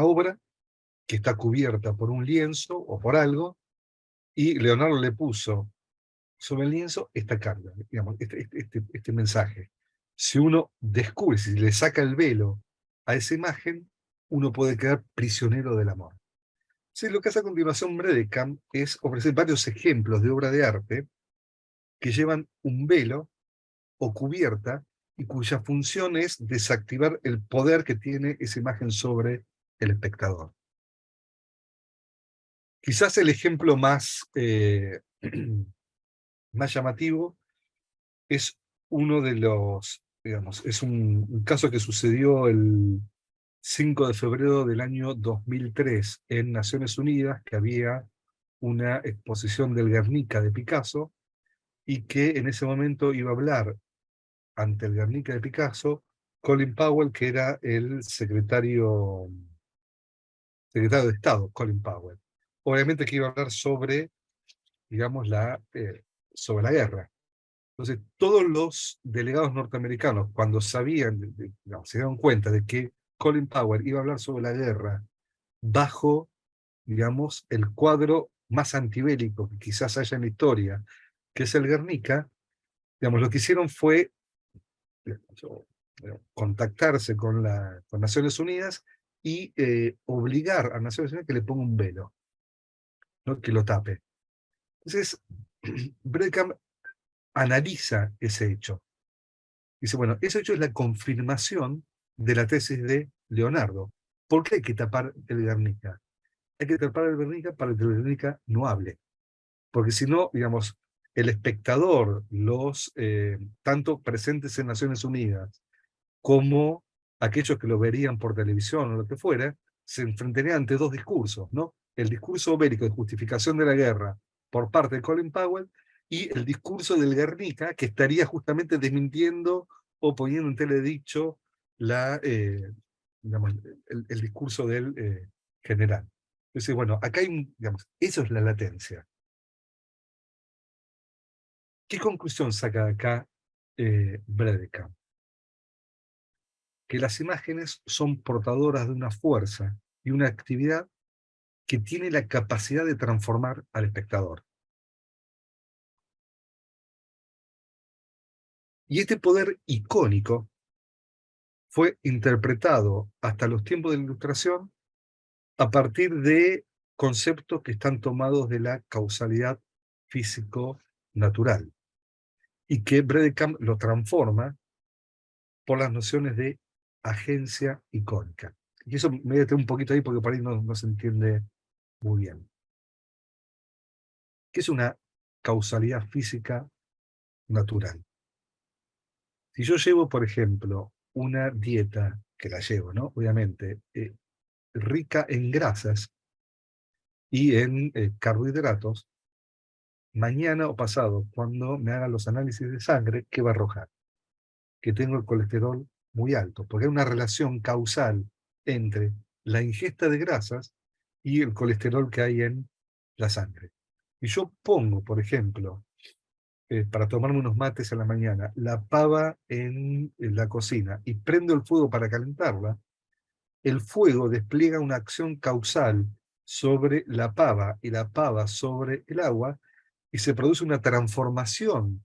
S2: obra que está cubierta por un lienzo o por algo, y Leonardo le puso sobre el lienzo esta carga, digamos, este mensaje. Si uno descubre, si le saca el velo a esa imagen, uno puede quedar prisionero del amor. Sí, lo que hace a continuación Bredekamp es ofrecer varios ejemplos de obra de arte que llevan un velo o cubierta y cuya función es desactivar el poder que tiene esa imagen sobre el espectador. Quizás el ejemplo más, más llamativo es uno de los, digamos, es un caso que sucedió el 5 de febrero del año 2003 en Naciones Unidas, que había una exposición del Guernica de Picasso, y que en ese momento iba a hablar ante el Guernica de Picasso Colin Powell, que era el secretario de Estado, Colin Powell. Obviamente que iba a hablar sobre, digamos, sobre la guerra. Entonces, todos los delegados norteamericanos, cuando sabían, digamos, se dieron cuenta de que Colin Powell iba a hablar sobre la guerra bajo, digamos, el cuadro más antibélico que quizás haya en la historia, que es el Guernica, digamos, lo que hicieron fue contactarse con Naciones Unidas y obligar a Naciones Unidas que le ponga un velo, ¿no? Que lo tape. Entonces, Bredekamp analiza ese hecho. Dice, bueno, ese hecho es la confirmación de la tesis de Leonardo. ¿Por qué hay que tapar el Guernica? Hay que tapar el Guernica para que el Guernica no hable. Porque si no, digamos, el espectador, los tanto presentes en Naciones Unidas como aquellos que lo verían por televisión o lo que fuera, se enfrentarían ante dos discursos, ¿no? El discurso bélico de justificación de la guerra por parte de Colin Powell y el discurso del Guernica, que estaría justamente desmintiendo o poniendo en teledicho digamos, el discurso del general. Entonces, bueno, acá hay, digamos, eso es la latencia. ¿Qué conclusión saca de acá Bredekamp? Que las imágenes son portadoras de una fuerza y una actividad que tiene la capacidad de transformar al espectador. Y este poder icónico fue interpretado hasta los tiempos de la Ilustración a partir de conceptos que están tomados de la causalidad físico-natural y que Bredekamp lo transforma por las nociones de agencia icónica. Y eso me voy a detener un poquito ahí porque por ahí no se entiende muy bien. ¿Qué es una causalidad física natural? Si yo llevo, por ejemplo, una dieta, que la llevo, ¿no? Obviamente, rica en grasas y en carbohidratos, mañana o pasado, cuando me hagan los análisis de sangre, ¿qué va a arrojar? Que tengo el colesterol muy alto, porque hay una relación causal entre la ingesta de grasas y el colesterol que hay en la sangre. Y yo pongo, por ejemplo, para tomarme unos mates a la mañana, la pava en la cocina y prendo el fuego para calentarla, el fuego despliega una acción causal sobre la pava y la pava sobre el agua y se produce una transformación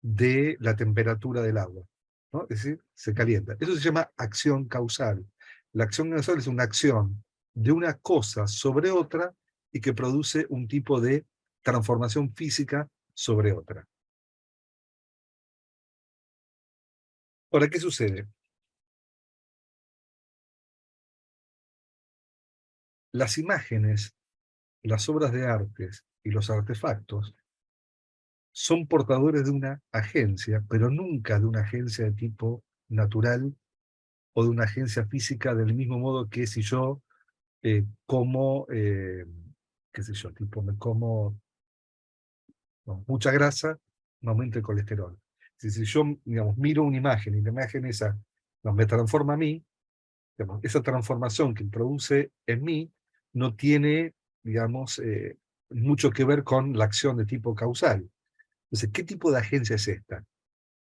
S2: de la temperatura del agua, ¿no? Es decir, se calienta. Eso se llama acción causal. La acción causal es una acción de una cosa sobre otra y que produce un tipo de transformación física sobre otra. Ahora, ¿qué sucede? Las imágenes, las obras de artes y los artefactos son portadores de una agencia, pero nunca de una agencia de tipo natural o de una agencia física, del mismo modo que si yo como, qué sé yo, tipo me como mucha grasa, me aumenta el colesterol. Si yo, digamos, miro una imagen y la imagen esa me transforma a mí, digamos, esa transformación que produce en mí no tiene, digamos, mucho que ver con la acción de tipo causal. Entonces, ¿qué tipo de agencia es esta?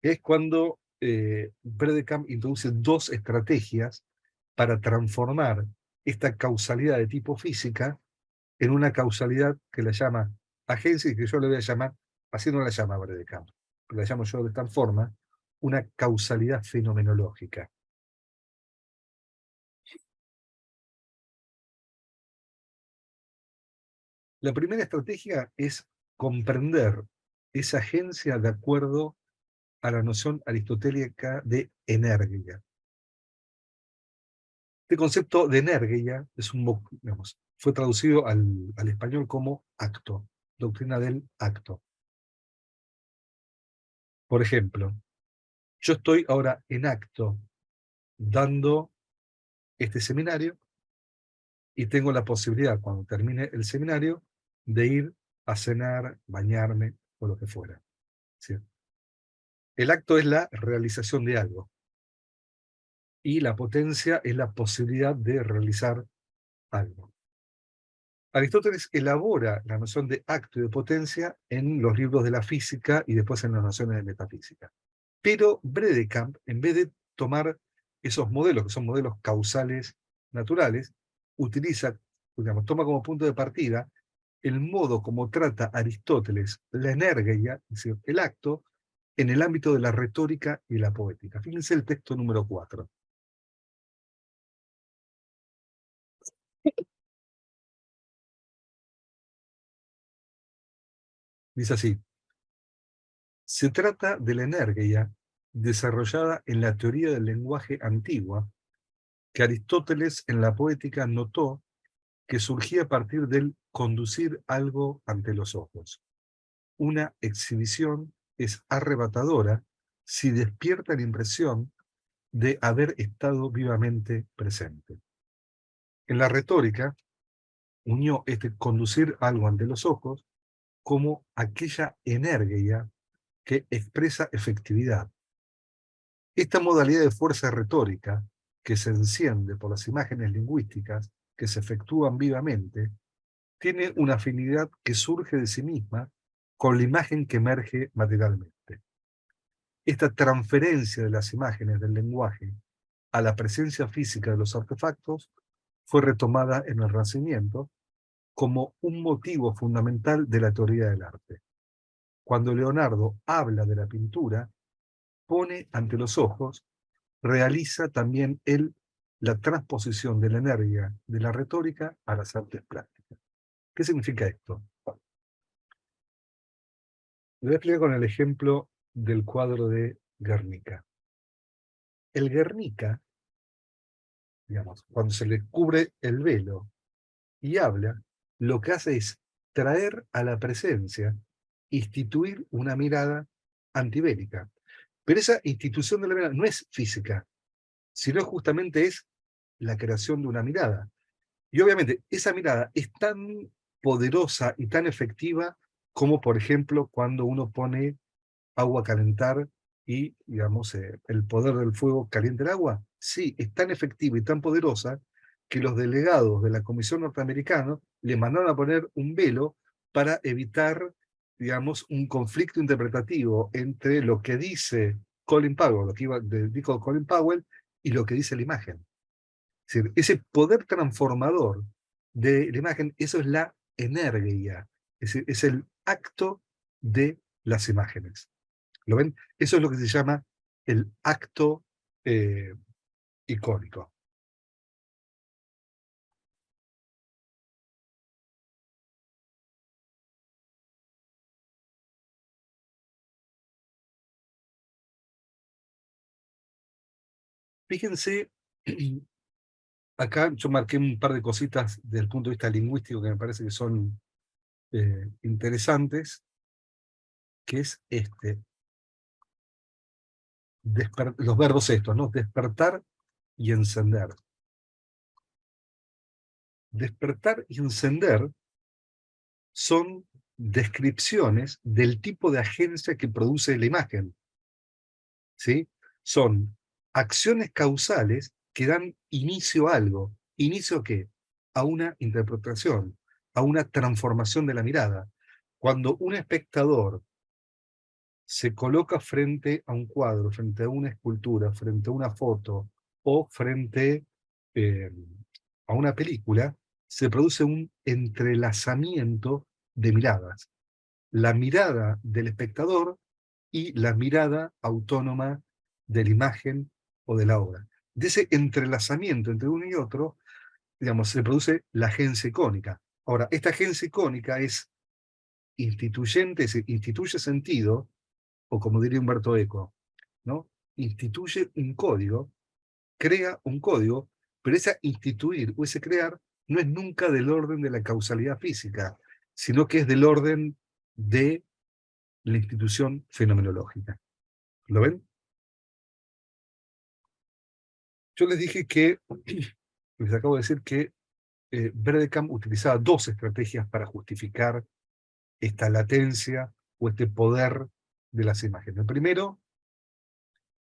S2: Es cuando Bredekamp introduce dos estrategias para transformar esta causalidad de tipo física en una causalidad que la llama agencia y que yo le voy a llamar, así no la llama Bredekamp, pero la llamo yo de tal forma, una causalidad fenomenológica. La primera estrategia es comprender esa agencia de acuerdo a la noción aristotélica de energía. Este concepto de energía es digamos, fue traducido al español como acto, doctrina del acto. Por ejemplo, yo estoy ahora en acto dando este seminario y tengo la posibilidad, cuando termine el seminario, de ir a cenar, bañarme o lo que fuera. ¿Sí? El acto es la realización de algo y la potencia es la posibilidad de realizar algo. Aristóteles elabora la noción de acto y de potencia en los libros de la física y después en las nociones de metafísica. Pero Bredekamp, en vez de tomar esos modelos, que son modelos causales naturales, utiliza, digamos, toma como punto de partida el modo como trata Aristóteles la energía, es decir, el acto, en el ámbito de la retórica y la poética. Fíjense el texto número 4. Dice así: se trata de la energía desarrollada en la teoría del lenguaje antigua, que Aristóteles en la poética notó que surgía a partir del conducir algo ante los ojos. Una exhibición es arrebatadora si despierta la impresión de haber estado vivamente presente. En la retórica, unió este conducir algo ante los ojos como aquella energía que expresa efectividad. Esta modalidad de fuerza retórica, que se enciende por las imágenes lingüísticas que se efectúan vivamente, tiene una afinidad que surge de sí misma con la imagen que emerge materialmente. Esta transferencia de las imágenes del lenguaje a la presencia física de los artefactos fue retomada en el Renacimiento como un motivo fundamental de la teoría del arte. Cuando Leonardo habla de la pintura, pone ante los ojos, realiza también él la transposición de la energía de la retórica a las artes plásticas. ¿Qué significa esto? Lo voy a explicar con el ejemplo del cuadro de Guernica. El Guernica, digamos, cuando se le cubre el velo y habla, lo que hace es traer a la presencia, instituir una mirada antibélica. Pero esa institución de la mirada no es física, sino justamente es la creación de una mirada. Y obviamente esa mirada es tan poderosa y tan efectiva como, por ejemplo, cuando uno pone agua a calentar y, digamos, el poder del fuego calienta el agua. Sí, es tan efectiva y tan poderosa que los delegados de la Comisión Norteamericana le mandaron a poner un velo para evitar, digamos, un conflicto interpretativo entre lo que dice Colin Powell, lo que dijo Colin Powell, y lo que dice la imagen. Es decir, ese poder transformador de la imagen, eso es la energía, es decir, es el acto de las imágenes. ¿Lo ven? Eso es lo que se llama el acto icónico. Fíjense, acá yo marqué un par de cositas desde el punto de vista lingüístico que me parece que son interesantes, que es los verbos estos, ¿no? Despertar y encender. Despertar y encender son descripciones del tipo de agencia que produce la imagen. ¿Sí? Son acciones causales que dan inicio a algo. ¿Inicio a qué? A una interpretación, a una transformación de la mirada. Cuando un espectador se coloca frente a un cuadro, frente a una escultura, frente a una foto o frente a una película, se produce un entrelazamiento de miradas. La mirada del espectador y la mirada autónoma de la imagen o de la obra. De ese entrelazamiento entre uno y otro, digamos, se produce la agencia icónica. Ahora, esta agencia icónica es instituyente, se instituye sentido, o como diría Humberto Eco, ¿no? Instituye un código, crea un código, pero ese instituir o ese crear no es nunca del orden de la causalidad física, sino que es del orden de la institución fenomenológica. ¿Lo ven? Yo les dije que, les acabo de decir que Verdekamp utilizaba dos estrategias para justificar esta latencia o este poder de las imágenes. El primero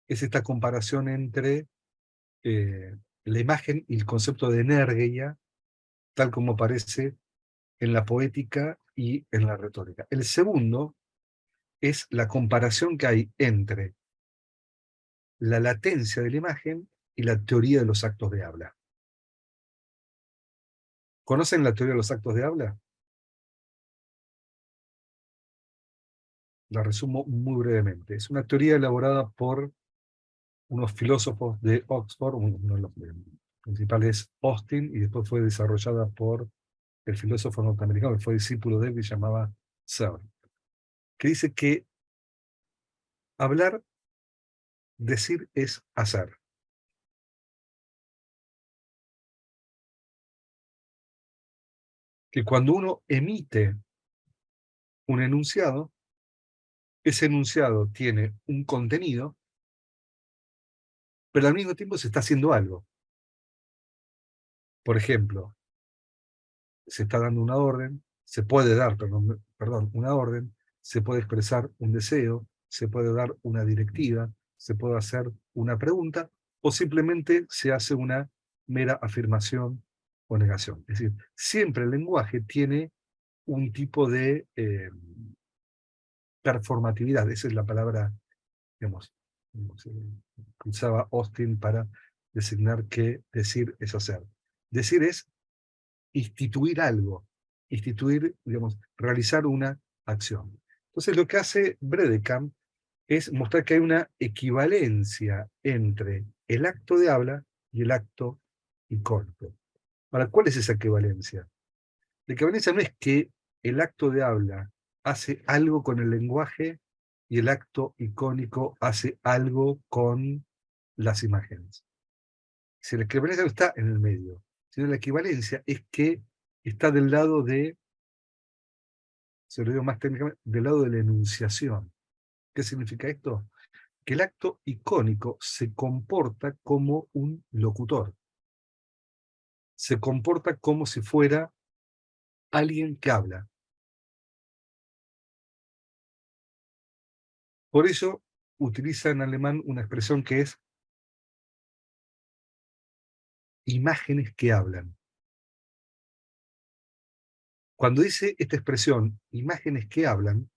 S2: es esta comparación entre la imagen y el concepto de energía, tal como aparece en la poética y en la retórica. El segundo es la comparación que hay entre la latencia de la imagen y la teoría de los actos de habla. ¿Conocen la teoría de los actos de habla? La resumo muy brevemente. Es una teoría elaborada por unos filósofos de Oxford, uno de los principales es Austin, y después fue desarrollada por el filósofo norteamericano que fue discípulo de él, que se llamaba Searle, que dice que hablar, decir es hacer. Que cuando uno emite un enunciado, ese enunciado tiene un contenido, pero al mismo tiempo se está haciendo algo. Por ejemplo, se está dando una orden, se puede dar, perdón, una orden, se puede expresar un deseo, se puede dar una directiva, se puede hacer una pregunta, o simplemente se hace una mera afirmación o negación. Es decir, siempre el lenguaje tiene un tipo de performatividad. Esa es la palabra, digamos, que usaba Austin para designar que decir es hacer. Decir es instituir algo, digamos, realizar una acción. Entonces lo que hace Bredekamp es mostrar que hay una equivalencia entre el acto de habla y el acto icónico. Ahora, ¿cuál es esa equivalencia? La equivalencia no es que el acto de habla hace algo con el lenguaje y el acto icónico hace algo con las imágenes. Si la equivalencia no está en el medio, sino la equivalencia es que está del lado de, se lo digo más técnicamente, del lado de la enunciación. ¿Qué significa esto? Que el acto icónico se comporta como un locutor. Se comporta como si fuera alguien que habla. Por eso utiliza en alemán una expresión que es imágenes que hablan. Cuando dice esta expresión, imágenes que hablan,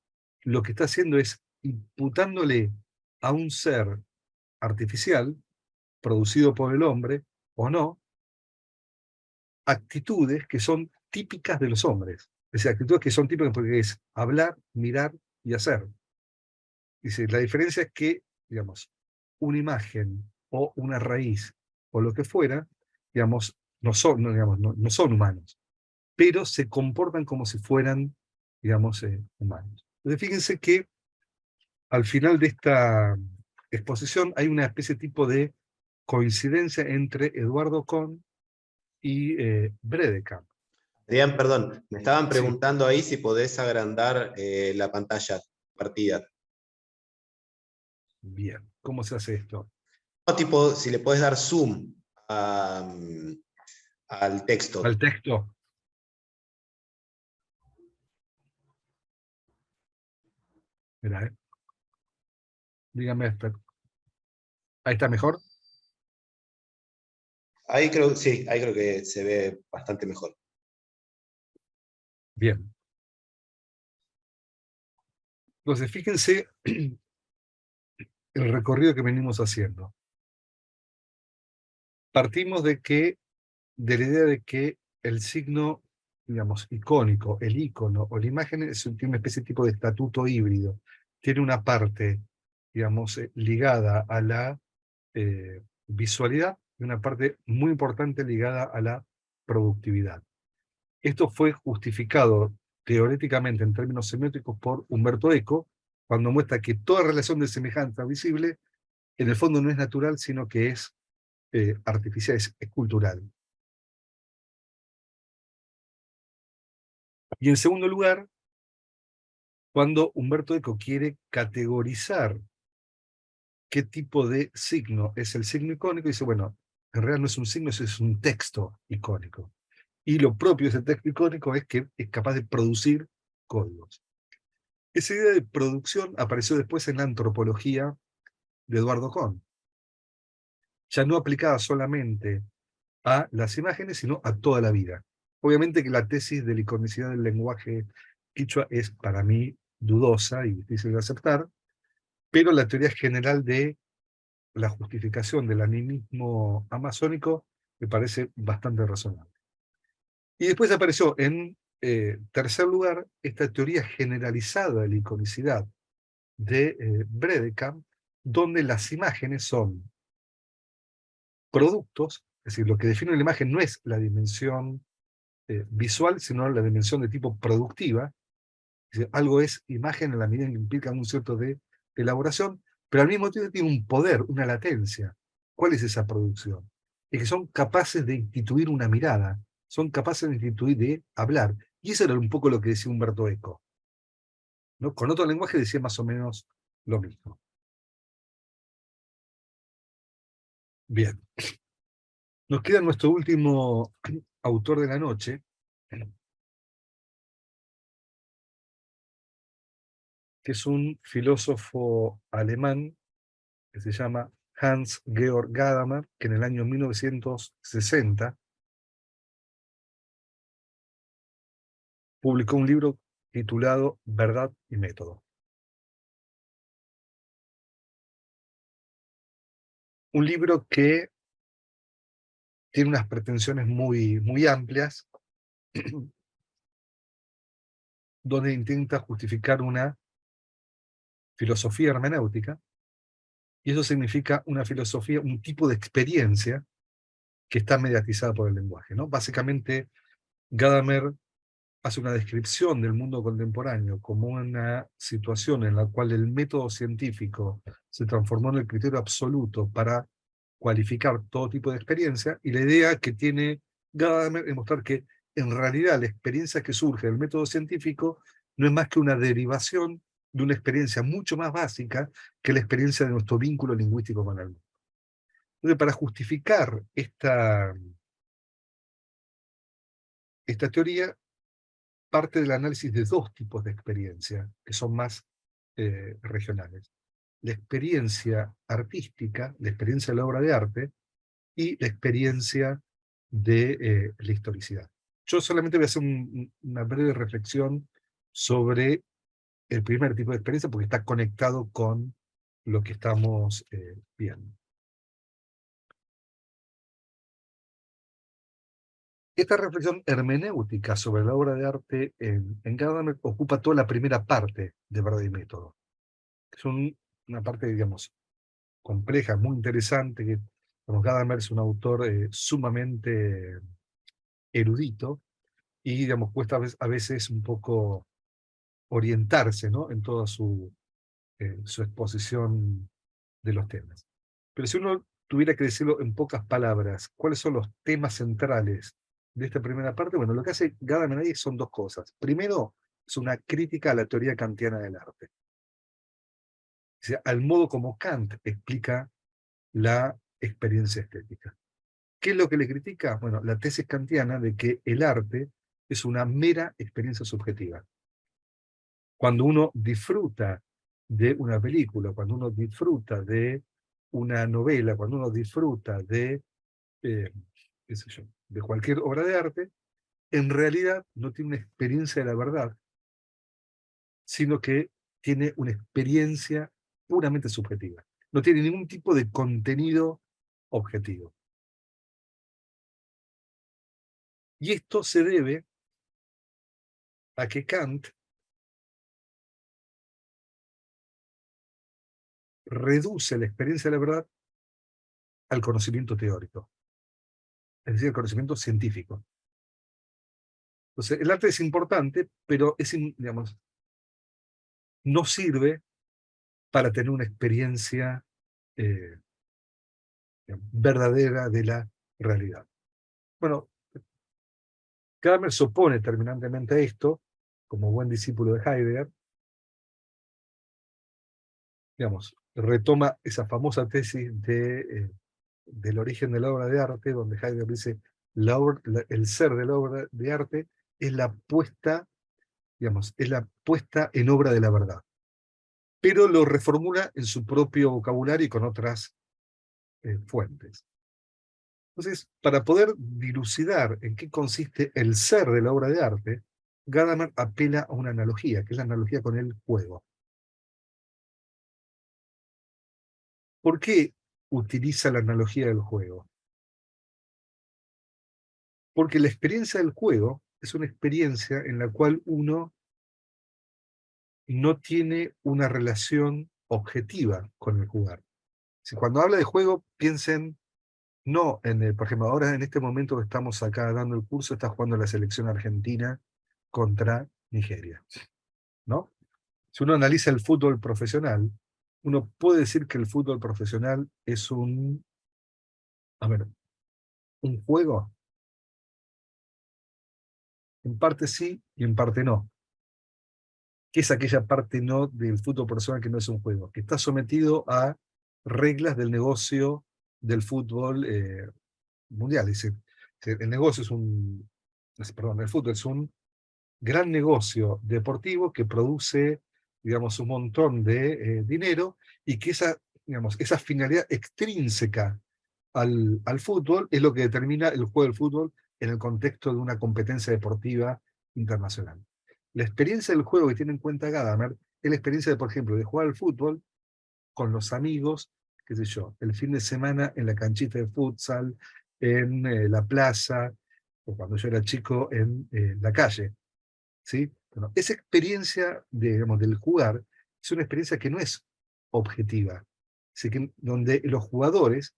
S2: lo que está haciendo es imputándole a un ser artificial, producido por el hombre, o no, actitudes que son típicas de los hombres. Es decir, actitudes que son típicas porque es hablar, mirar y hacer. Dice, la diferencia es que, digamos, una imagen o una raíz o lo que fuera, digamos, no son humanos, pero se comportan como si fueran, digamos, humanos. Entonces, fíjense que al final de esta exposición hay una especie de tipo de coincidencia entre Eduardo Kohn y Bredekamp.
S1: Adrián, perdón, me estaban
S2: Sí,
S1: preguntando ahí si podés agrandar la pantalla partida.
S2: bien. ¿Cómo se hace esto?
S1: O tipo, si le podés dar zoom al
S2: Al
S1: texto.
S2: texto. Mira, dígame, ahí está mejor.
S1: Ahí creo, sí, ahí creo que se ve bastante mejor.
S2: Bien. Entonces, fíjense el recorrido que venimos haciendo. Partimos de la idea de que el signo, digamos, icónico, el icono o la imagen tiene una especie de tipo de estatuto híbrido. Tiene una parte, digamos, ligada a la visualidad y una parte muy importante ligada a la productividad. Esto fue justificado teóricamente en términos semióticos por Humberto Eco, cuando muestra que toda relación de semejanza visible en el fondo no es natural, sino que es artificial, es cultural. Y en segundo lugar, cuando Humberto Eco quiere categorizar qué tipo de signo es el signo icónico, dice, bueno, en realidad no es un signo, es un texto icónico. Y lo propio de ese texto icónico es que es capaz de producir códigos. Esa idea de producción apareció después en la antropología de Eduardo Kohn, ya no aplicada solamente a las imágenes, sino a toda la vida. Obviamente que la tesis de la iconicidad del lenguaje quichua es para mí dudosa y difícil de aceptar, pero la teoría general de la justificación del animismo amazónico me parece bastante razonable. Y después apareció en tercer lugar esta teoría generalizada de la iconicidad de Bredekamp, donde las imágenes son productos, es decir, lo que define una imagen no es la dimensión visual, sino la dimensión de tipo productiva. Es decir, algo es imagen en la medida en que implica un cierto de elaboración, pero al mismo tiempo tiene un poder, una latencia. ¿Cuál es esa producción? Es que son capaces de instituir una mirada, son capaces de instituir, de hablar. Y eso era un poco lo que decía Humberto Eco, ¿no? Con otro lenguaje decía más o menos lo mismo. Bien, nos queda nuestro último autor de la noche, que es un filósofo alemán que se llama Hans-Georg Gadamer, que en el año 1960 publicó un libro titulado Verdad y Método. un libro que tiene unas pretensiones muy, muy amplias, donde intenta justificar una filosofía hermenéutica, y eso significa una filosofía, un tipo de experiencia que está mediatizada por el lenguaje, ¿no? Básicamente, Gadamer hace una descripción del mundo contemporáneo como una situación en la cual el método científico se transformó en el criterio absoluto para cualificar todo tipo de experiencia, y la idea que tiene Gadamer es mostrar que en realidad la experiencia que surge del método científico no es más que una derivación de una experiencia mucho más básica que la experiencia de nuestro vínculo lingüístico con el mundo. Entonces, para justificar esta teoría, parte del análisis de dos tipos de experiencia, que son más regionales. La experiencia artística, la experiencia de la obra de arte, y la experiencia de la historicidad. Yo solamente voy a hacer una breve reflexión sobre el primer tipo de experiencia, porque está conectado con lo que estamos viendo. Esta reflexión hermenéutica sobre la obra de arte en Gadamer ocupa toda la primera parte de Verdad y Método. Es una parte, digamos, compleja, muy interesante, que Gadamer es un autor sumamente erudito, y, digamos, cuesta a veces un poco orientarse, ¿no?, en toda su exposición de los temas. Pero si uno tuviera que decirlo en pocas palabras, ¿cuáles son los temas centrales de esta primera parte? Bueno, lo que hace Gadamer ahí son dos cosas. Primero, es una crítica a la teoría kantiana del arte. O sea, al modo como Kant explica la experiencia estética. ¿Qué es lo que le critica? Bueno, la tesis kantiana de que el arte es una mera experiencia subjetiva. Cuando uno disfruta de una película, cuando uno disfruta de una novela, cuando uno disfruta de, qué sé yo, de cualquier obra de arte, en realidad no tiene una experiencia de la verdad, sino que tiene una experiencia puramente subjetiva. No tiene ningún tipo de contenido objetivo. Y esto se debe a que Kant reduce la experiencia de la verdad al conocimiento teórico, es decir, al conocimiento científico. Entonces, el arte es importante, pero digamos, no sirve para tener una experiencia eh, digamos, verdadera de la realidad. Bueno, Gadamer se opone terminantemente a esto, como buen discípulo de Heidegger, digamos, retoma esa famosa tesis del origen de la obra de arte, donde Heidegger dice, el ser de la obra de arte es la puesta, digamos, es la puesta en obra de la verdad. Pero lo reformula en su propio vocabulario y con otras fuentes. Entonces, para poder dilucidar en qué consiste el ser de la obra de arte, Gadamer apela a una analogía, que es la analogía con el juego. ¿Por qué utiliza la analogía del juego? Porque la experiencia del juego es una experiencia en la cual uno no tiene una relación objetiva con el jugar. Si cuando habla de juego, piensen no por ejemplo, ahora en este momento que estamos acá dando el curso, está jugando la selección argentina contra Nigeria, ¿no? Si uno analiza el fútbol profesional, uno puede decir que el fútbol profesional es a ver, un juego. En parte sí y en parte no. ¿Qué es aquella parte no del fútbol profesional que no es un juego? Que está sometido a reglas del negocio del fútbol mundial. Dice, el negocio perdón, el fútbol es un gran negocio deportivo que produce, digamos, un montón de dinero, y que digamos, esa finalidad extrínseca al fútbol es lo que determina el juego del fútbol en el contexto de una competencia deportiva internacional. La experiencia del juego que tiene en cuenta Gadamer es la experiencia, por ejemplo, de jugar al fútbol con los amigos qué sé yo, el fin de semana en la canchita de futsal, en la plaza, o cuando yo era chico en la calle. ¿Sí? Bueno, esa experiencia digamos, del jugar es una experiencia que no es objetiva, así que, donde los jugadores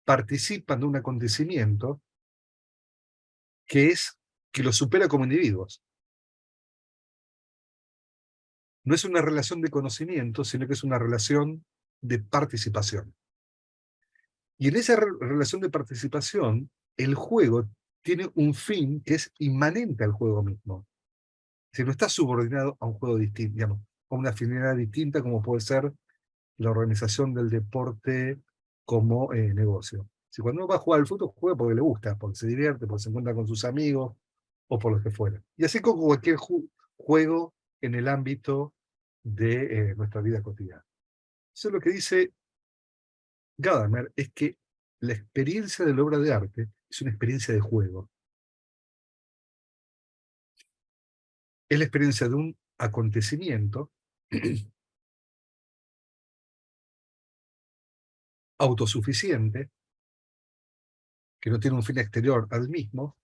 S2: participan de un acontecimiento que es que los supera como individuos. No es una relación de conocimiento, sino que es una relación de participación. Y en esa relación de participación, el juego tiene un fin que es inmanente al juego mismo. Si no está subordinado a un juego distinto, digamos, a una finalidad distinta como puede ser la organización del deporte como negocio. Si cuando uno va a jugar al fútbol, juega porque le gusta, porque se divierte, porque se encuentra con sus amigos o por lo que fuera. Y así como cualquier juego en el ámbito de nuestra vida cotidiana. Eso es lo que dice Gadamer, es que la experiencia de la obra de arte es una experiencia de juego. Es la experiencia de un acontecimiento autosuficiente, que no tiene un fin exterior al mismo,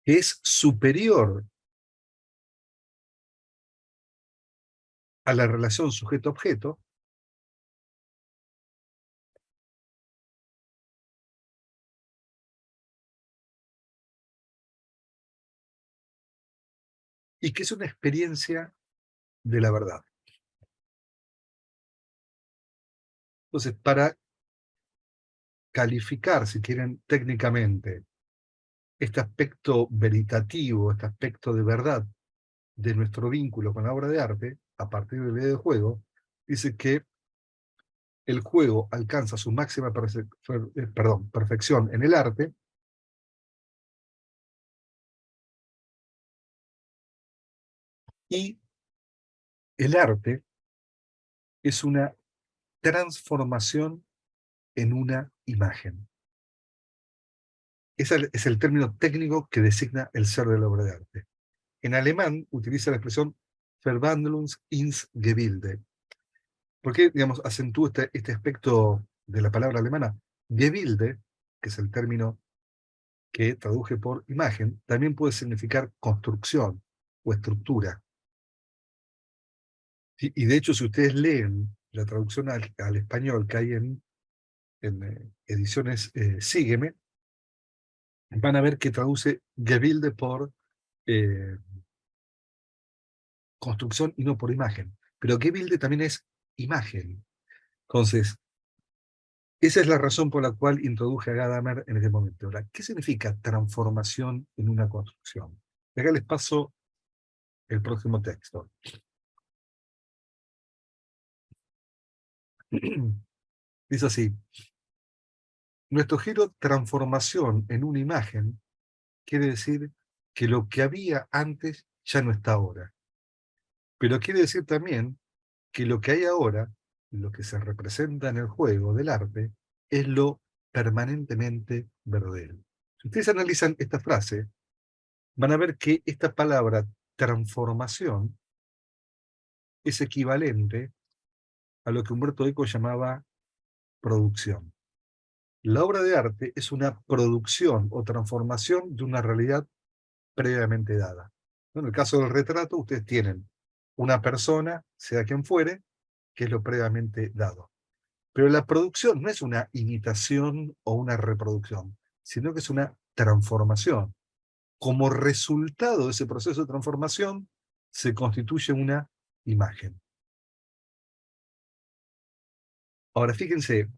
S2: que es superior a la relación sujeto-objeto, y que es una experiencia de la verdad. Entonces, para calificar, si quieren, técnicamente, este aspecto veritativo, este aspecto de verdad de nuestro vínculo con la obra de arte, a partir del videojuego, dice que el juego alcanza su máxima perfección en el arte y el arte es una transformación en una imagen. Ese es el término técnico que designa el ser de la obra de arte. En alemán utiliza la expresión Verwandlung ins Gebilde. ¿Por qué, digamos, acentúa este aspecto de la palabra alemana? Gebilde, que es el término que traduje por imagen, también puede significar construcción o estructura. ¿Sí? Y de hecho, si ustedes leen la traducción al español que hay en ediciones Sígueme, van a ver que traduce Gebilde por eh, construcción y no por imagen. Pero Gebilde también es imagen. Entonces, esa es la razón por la cual introduje a Gadamer en este momento. Ahora, ¿qué significa transformación en una construcción? Y acá les paso el próximo texto. Dice así: nuestro giro transformación en una imagen quiere decir que lo que había antes ya no está ahora. Pero quiere decir también que lo que hay ahora, lo que se representa en el juego del arte, es lo permanentemente verdadero. Si ustedes analizan esta frase, van a ver que esta palabra transformación es equivalente a lo que Humberto Eco llamaba producción. La obra de arte es una producción o transformación de una realidad previamente dada. En el caso del retrato, ustedes tienen una persona, sea quien fuere, que es lo previamente dado. Pero la producción no es una imitación o una reproducción, sino que es una transformación. Como resultado de ese proceso de transformación, se constituye una imagen. Ahora, fíjense,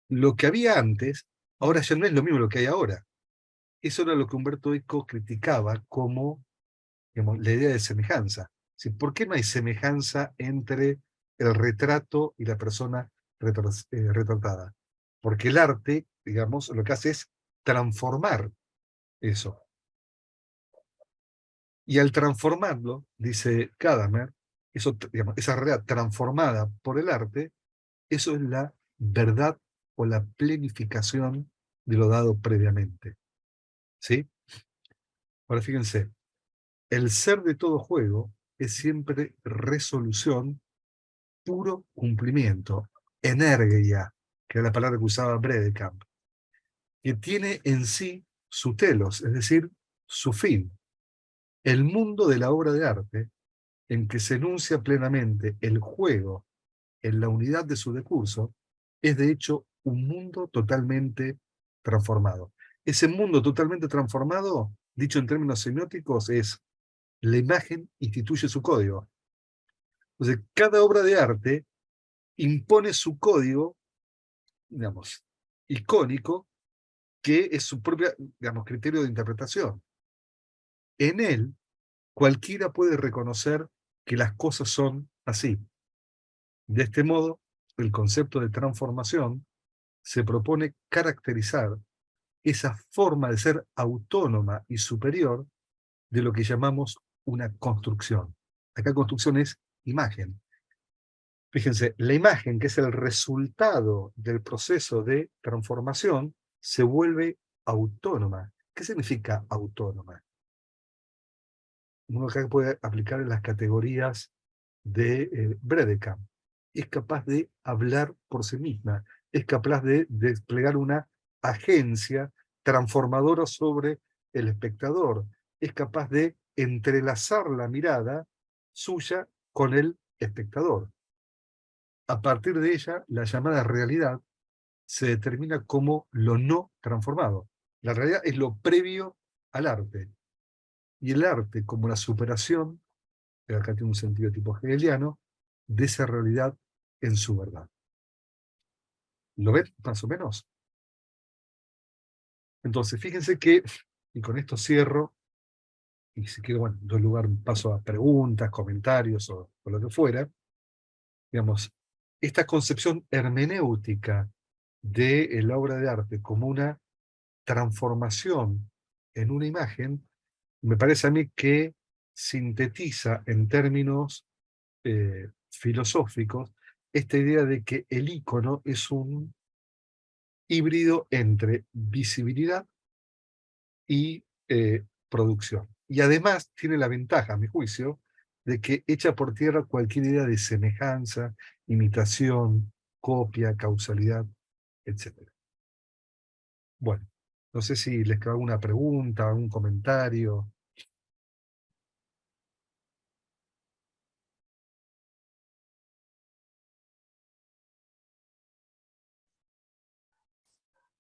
S2: lo que había antes, ahora ya no es lo mismo lo que hay ahora. Eso era lo que Humberto Eco criticaba como, digamos, la idea de semejanza. ¿Sí? ¿Por qué no hay semejanza entre el retrato y la persona retratada? Porque el arte, digamos, lo que hace es transformar eso. Y al transformarlo, dice Gadamer, eso, digamos, esa realidad transformada por el arte, eso es la verdad o la plenificación de lo dado previamente. ¿Sí? Ahora fíjense, el ser de todo juego es siempre resolución, puro cumplimiento, energía, que es la palabra que usaba Bredekamp, que tiene en sí su telos, es decir, su fin. El mundo de la obra de arte, en que se enuncia plenamente el juego en la unidad de su decurso, es de hecho un mundo totalmente transformado. Ese mundo totalmente transformado, dicho en términos semióticos, es la imagen instituye su código. Entonces, cada obra de arte impone su código, digamos, icónico, que es su propio, digamos, criterio de interpretación. En él, cualquiera puede reconocer que las cosas son así. De este modo, el concepto de transformación se propone caracterizar esa forma de ser autónoma y superior de lo que llamamos una construcción. Acá construcción es imagen. Fíjense, la imagen, que es el resultado del proceso de transformación, se vuelve autónoma. ¿Qué significa autónoma? Uno acá puede aplicar en las categorías de Bredekamp. Es capaz de hablar por sí misma, es capaz de desplegar una agencia transformadora sobre el espectador, es capaz de entrelazar la mirada suya con el espectador. A partir de ella, la llamada realidad se determina como lo no transformado. La realidad es lo previo al arte. Y el arte, como la superación, que acá tiene un sentido tipo hegeliano, de esa realidad en su verdad. ¿Lo ven más o menos? Entonces, fíjense que, y con esto cierro, y si quiero, bueno, doy lugar, paso a preguntas, comentarios o lo que fuera, digamos, esta concepción hermenéutica de la obra de arte como una transformación en una imagen, me parece a mí que sintetiza en términos filosóficos esta idea de que el ícono es un híbrido entre visibilidad y producción. Y además tiene la ventaja, a mi juicio, de que echa por tierra cualquier idea de semejanza, imitación, copia, causalidad, etc. Bueno, no sé si les queda alguna pregunta, algún comentario.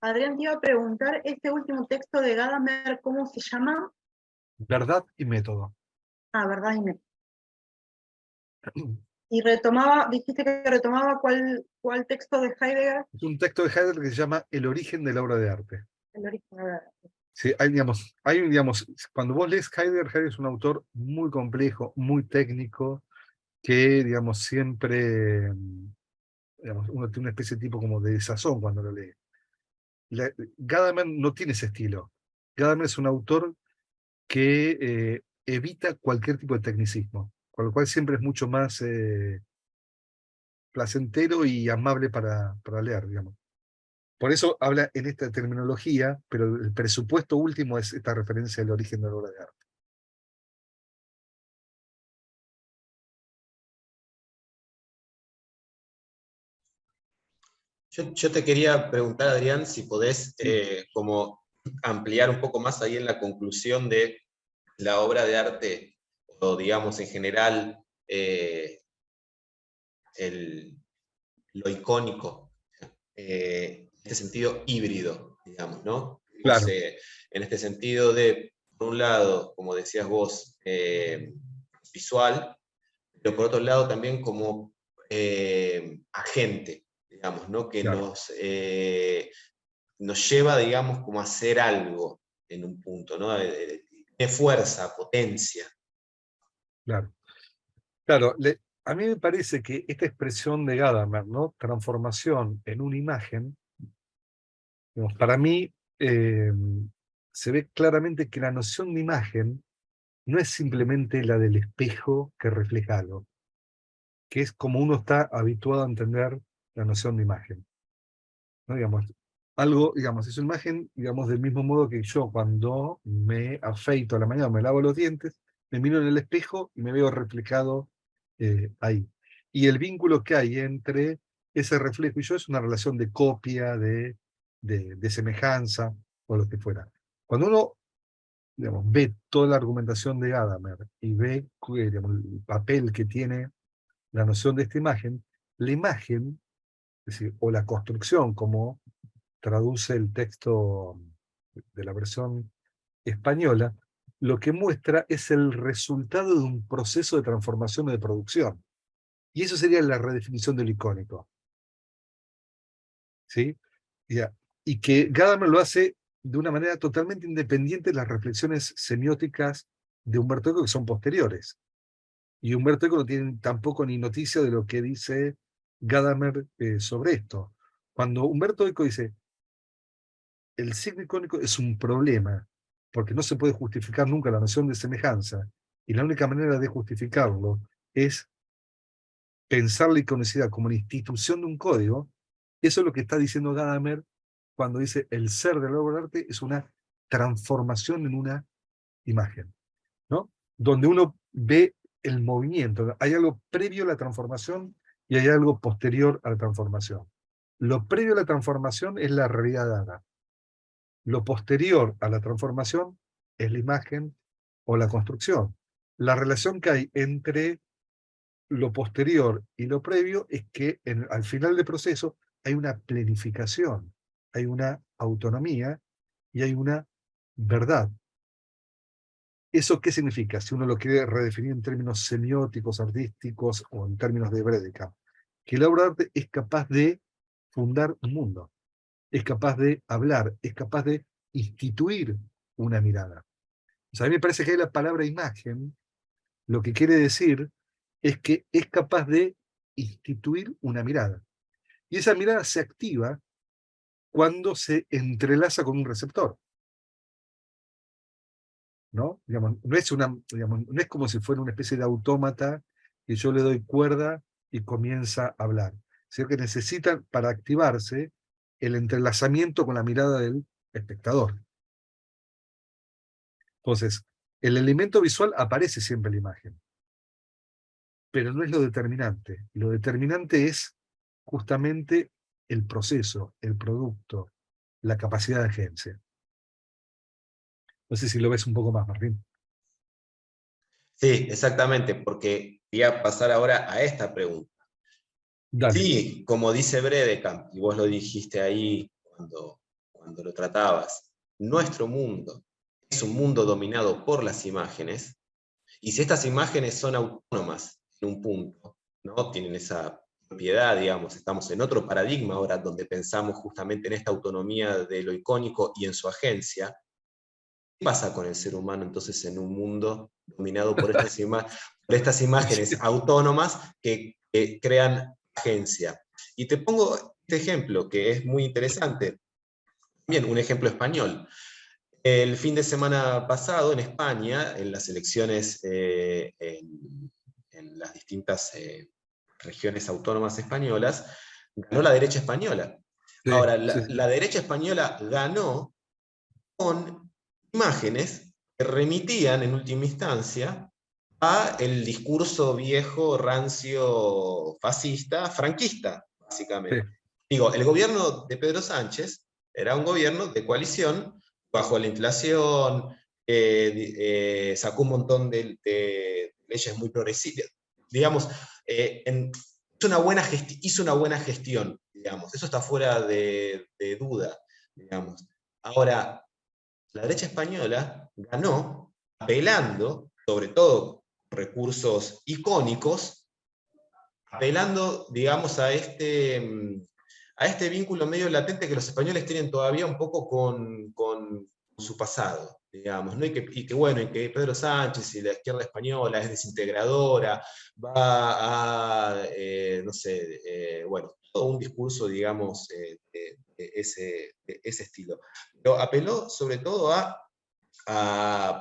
S3: Adrián, te iba a preguntar, este último texto de Gadamer, ¿cómo se llama?
S2: Verdad y método.
S3: Ah, verdad, y retomaba, dijiste que retomaba cuál texto de Heidegger.
S2: Es un texto de Heidegger que se llama El origen de la obra de arte.
S3: El origen de la...
S2: Sí, digamos, cuando vos lees Heidegger, Heidegger es un autor muy complejo, muy técnico, que, digamos, siempre, digamos, uno tiene una especie de tipo como de desazón cuando lo lee. Gadamer no tiene ese estilo. Gadamer es un autor que evita cualquier tipo de tecnicismo, con lo cual siempre es mucho más placentero y amable para leer, digamos. Por eso habla en esta terminología, pero el presupuesto último es esta referencia al origen de la obra de arte.
S1: Yo te quería preguntar, Adrián, si podés como ampliar un poco más ahí en la conclusión de la obra de arte, o digamos en general, lo icónico, en este sentido híbrido, digamos, ¿no?
S2: Claro.
S1: En este sentido de, por un lado, como decías vos, visual, pero por otro lado también como agente, digamos, ¿no? Que
S2: Claro.
S1: nos lleva, digamos, como a hacer algo en un punto, ¿no? De fuerza, potencia.
S2: Claro. Claro, a mí me parece que esta expresión de Gadamer, ¿no? Transformación en una imagen, digamos, para mí se ve claramente que la noción de imagen no es simplemente la del espejo que refleja algo, que es como uno está habituado a entender la noción de imagen, ¿no? Digamos, algo, digamos, es una imagen, digamos, del mismo modo que yo cuando me afeito a la mañana, me lavo los dientes, me miro en el espejo y me veo reflejado ahí. Y el vínculo que hay entre ese reflejo y yo es una relación de copia, de semejanza, o lo que fuera. Cuando uno, digamos, ve toda la argumentación de Gadamer y ve, digamos, el papel que tiene la noción de esta imagen, la imagen, es decir, o la construcción, como traduce el texto de la versión española, lo que muestra es el resultado de un proceso de transformación o de producción. Y eso sería la redefinición del icónico. ¿Sí? Ya. Y que Gadamer lo hace de una manera totalmente independiente de las reflexiones semióticas de Umberto Eco, que son posteriores. Y Umberto Eco no tiene tampoco ni noticia de lo que dice Gadamer sobre esto. Cuando Umberto Eco dice, el signo icónico es un problema, porque no se puede justificar nunca la noción de semejanza, y la única manera de justificarlo es pensar la iconicidad como una institución de un código. Eso es lo que está diciendo Gadamer cuando dice el ser de la obra de arte es una transformación en una imagen, ¿no? Donde uno ve el movimiento, hay algo previo a la transformación y hay algo posterior a la transformación. Lo previo a la transformación es la realidad dada. Lo posterior a la transformación es la imagen o la construcción. La relación que hay entre lo posterior y lo previo es que al final del proceso hay una planificación, hay una autonomía y hay una verdad. ¿Eso qué significa? Si uno lo quiere redefinir en términos semióticos, artísticos o en términos de Bredeka, que la obra de arte es capaz de fundar un mundo, es capaz de hablar, es capaz de instituir una mirada. O sea, a mí me parece que ahí la palabra imagen lo que quiere decir es que es capaz de instituir una mirada. Y esa mirada se activa cuando se entrelaza con un receptor. ¿No? Digamos, no es como si fuera una especie de autómata que yo le doy cuerda y comienza a hablar, sino que necesitan para activarse el entrelazamiento con la mirada del espectador. Entonces, el elemento visual aparece siempre en la imagen, pero no es lo determinante. Lo determinante es justamente el proceso, el producto, la capacidad de agencia. No sé si lo ves un poco más, Martín.
S1: Sí, exactamente, porque voy a pasar ahora a esta pregunta.
S2: Dale.
S1: Sí, como dice Bredekamp, y vos lo dijiste ahí cuando lo tratabas, nuestro mundo es un mundo dominado por las imágenes, y si estas imágenes son autónomas en un punto, ¿no? Tienen esa propiedad, digamos, estamos en otro paradigma ahora donde pensamos justamente en esta autonomía de lo icónico y en su agencia. ¿Qué pasa con el ser humano entonces en un mundo dominado por estas imágenes autónomas que crean agencia? Y te pongo este ejemplo que es muy interesante, bien, un ejemplo español. El fin de semana pasado en España, en las elecciones en las distintas regiones autónomas españolas, ganó la derecha española.
S2: Sí,
S1: Ahora,
S2: sí,
S1: la derecha española ganó con imágenes que remitían en última instancia a el discurso viejo, rancio, fascista, franquista,
S2: sí.
S1: básicamente. Digo, el gobierno de Pedro Sánchez era un gobierno de coalición, bajo la inflación, sacó un montón de leyes muy progresivas. Digamos, hizo una buena gestión, digamos. Eso está fuera de duda, digamos. Ahora, la derecha española ganó apelando, sobre todo recursos icónicos, apelando, digamos, a este vínculo medio latente que los españoles tienen todavía un poco con su pasado, digamos, ¿no? Bueno, y que Pedro Sánchez y la izquierda española es desintegradora, va a, no sé, bueno, todo un discurso, digamos, de ese estilo. Pero apeló sobre todo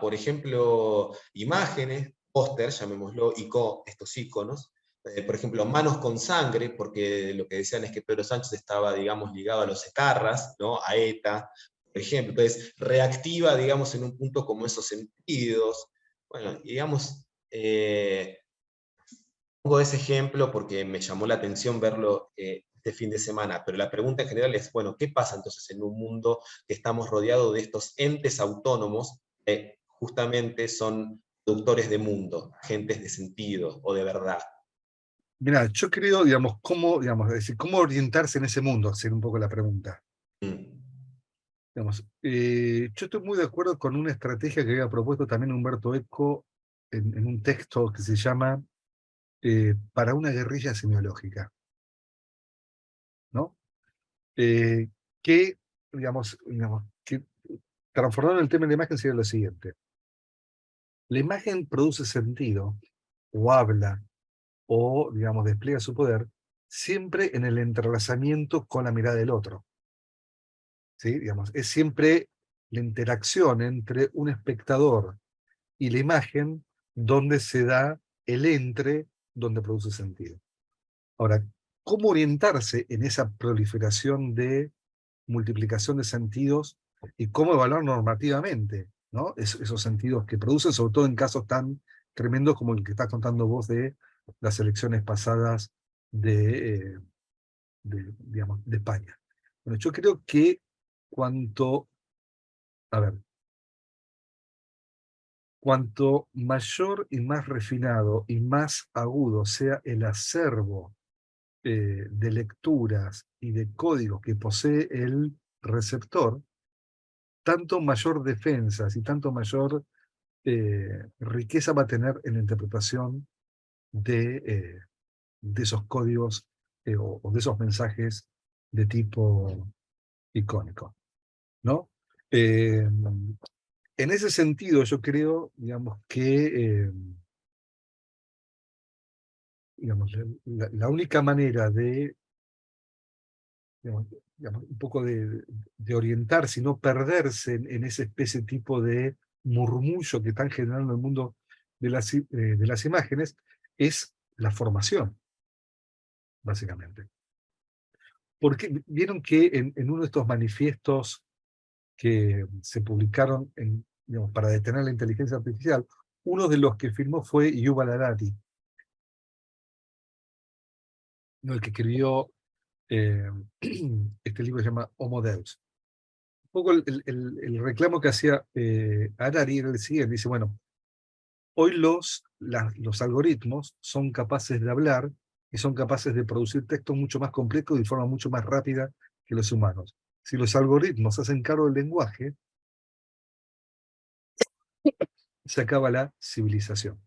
S1: por ejemplo, imágenes, póster, llamémoslo, estos iconos, por ejemplo, manos con sangre, porque lo que decían es que Pedro Sánchez estaba, digamos, ligado a los etarras, ¿no? A ETA, por ejemplo. Entonces, reactiva, digamos, en un punto como esos sentidos. Bueno, digamos, pongo ese ejemplo porque me llamó la atención verlo este fin de semana, pero la pregunta en general es, bueno, ¿qué pasa entonces en un mundo que estamos rodeados de estos entes autónomos que justamente son productores de mundo, agentes de sentido o de verdad?
S2: Mira, yo creo, digamos, es decir, cómo orientarse en ese mundo, sería un poco la pregunta.
S1: Mm.
S2: Digamos, yo estoy muy de acuerdo con una estrategia que había propuesto también Humberto Eco en un texto que se llama Para una guerrilla semiológica, ¿no? Eh, que, que transformando el tema de la imagen sería lo siguiente. La imagen produce sentido, o habla, o, digamos, despliega su poder, siempre en el entrelazamiento con la mirada del otro. ¿Sí? Digamos, es siempre la interacción entre un espectador y la imagen donde se da el entre, donde produce sentido. Ahora, ¿cómo orientarse en esa proliferación de multiplicación de sentidos y cómo evaluar normativamente, ¿no? Esos sentidos que producen, sobre todo en casos tan tremendos como el que estás contando vos de las elecciones pasadas digamos, de España? Bueno, yo creo que a ver, cuanto mayor y más refinado y más agudo sea el acervo de lecturas y de códigos que posee el receptor, tanto mayor defensas y tanto mayor riqueza va a tener en la interpretación de esos códigos o de esos mensajes de tipo icónico, ¿no? En ese sentido, yo creo, digamos, que digamos, la única manera de, un poco de orientarse y no perderse en ese especie tipo de murmullo que están generando en el mundo de las imágenes es la formación, básicamente. Porque vieron que en uno de estos manifiestos que se publicaron digamos, para detener la inteligencia artificial, uno de los que firmó fue Yuval Harari, ¿no? El que escribió eh, este libro que se llama Homo Deus. Un poco el reclamo que hacía Harari era el siguiente, dice, bueno, hoy los algoritmos son capaces de hablar y son capaces de producir textos mucho más complejos y de forma mucho más rápida que los humanos. Si los algoritmos hacen cargo del lenguaje, se acaba la civilización.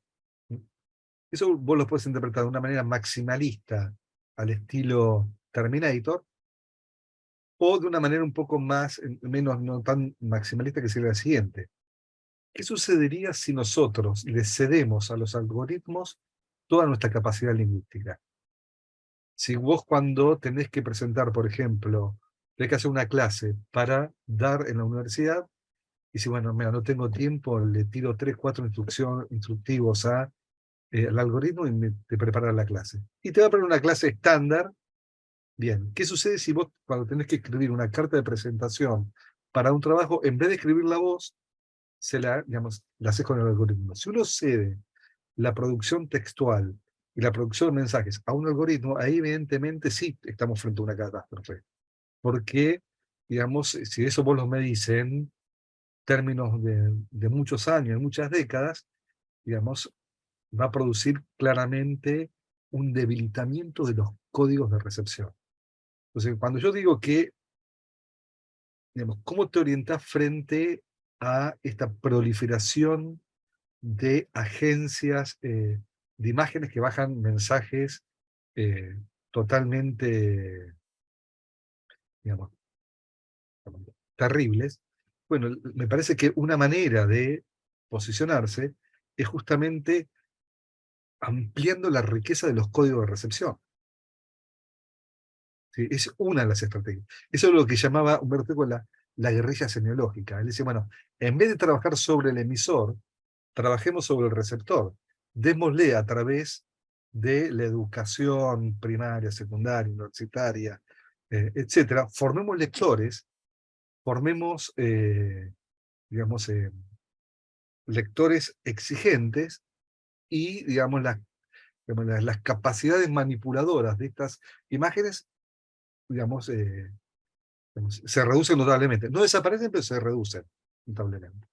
S2: Eso vos lo puedes interpretar de una manera maximalista al estilo Terminator, o de una manera un poco más, menos, no tan maximalista, que sería la siguiente. ¿Qué sucedería si nosotros le cedemos a los algoritmos toda nuestra capacidad lingüística? Si vos cuando tenés que presentar, por ejemplo, tenés que hacer una clase para dar en la universidad, y si, bueno, mira, no tengo tiempo, le tiro 3, 4 instructivos al algoritmo y te prepara la clase. Y te va a poner una clase estándar. Bien, ¿qué sucede si vos cuando tenés que escribir una carta de presentación para un trabajo, en vez de escribirla vos, digamos, la haces con el algoritmo? Si uno cede la producción textual y la producción de mensajes a un algoritmo, ahí evidentemente sí estamos frente a una catástrofe. Porque, digamos, si eso vos lo medís en términos de muchos años, muchas décadas, digamos, va a producir claramente un debilitamiento de los códigos de recepción. Entonces, cuando yo digo que, digamos, ¿cómo te orientás frente a esta proliferación de agencias de imágenes que bajan mensajes eh, totalmente, digamos, terribles? Bueno, me parece que una manera de posicionarse es justamente ampliando la riqueza de los códigos de recepción. ¿Sí? Es una de las estrategias. Eso es lo que llamaba Humberto Eco la guerrilla semiológica. Él dice, bueno, en vez de trabajar sobre el emisor, trabajemos sobre el receptor. Démosle a través de la educación primaria, secundaria, universitaria, etcétera, formemos lectores, formemos, digamos, lectores exigentes y, digamos, las capacidades manipuladoras de estas imágenes, digamos, se reducen notablemente. No desaparecen, pero se reducen notablemente.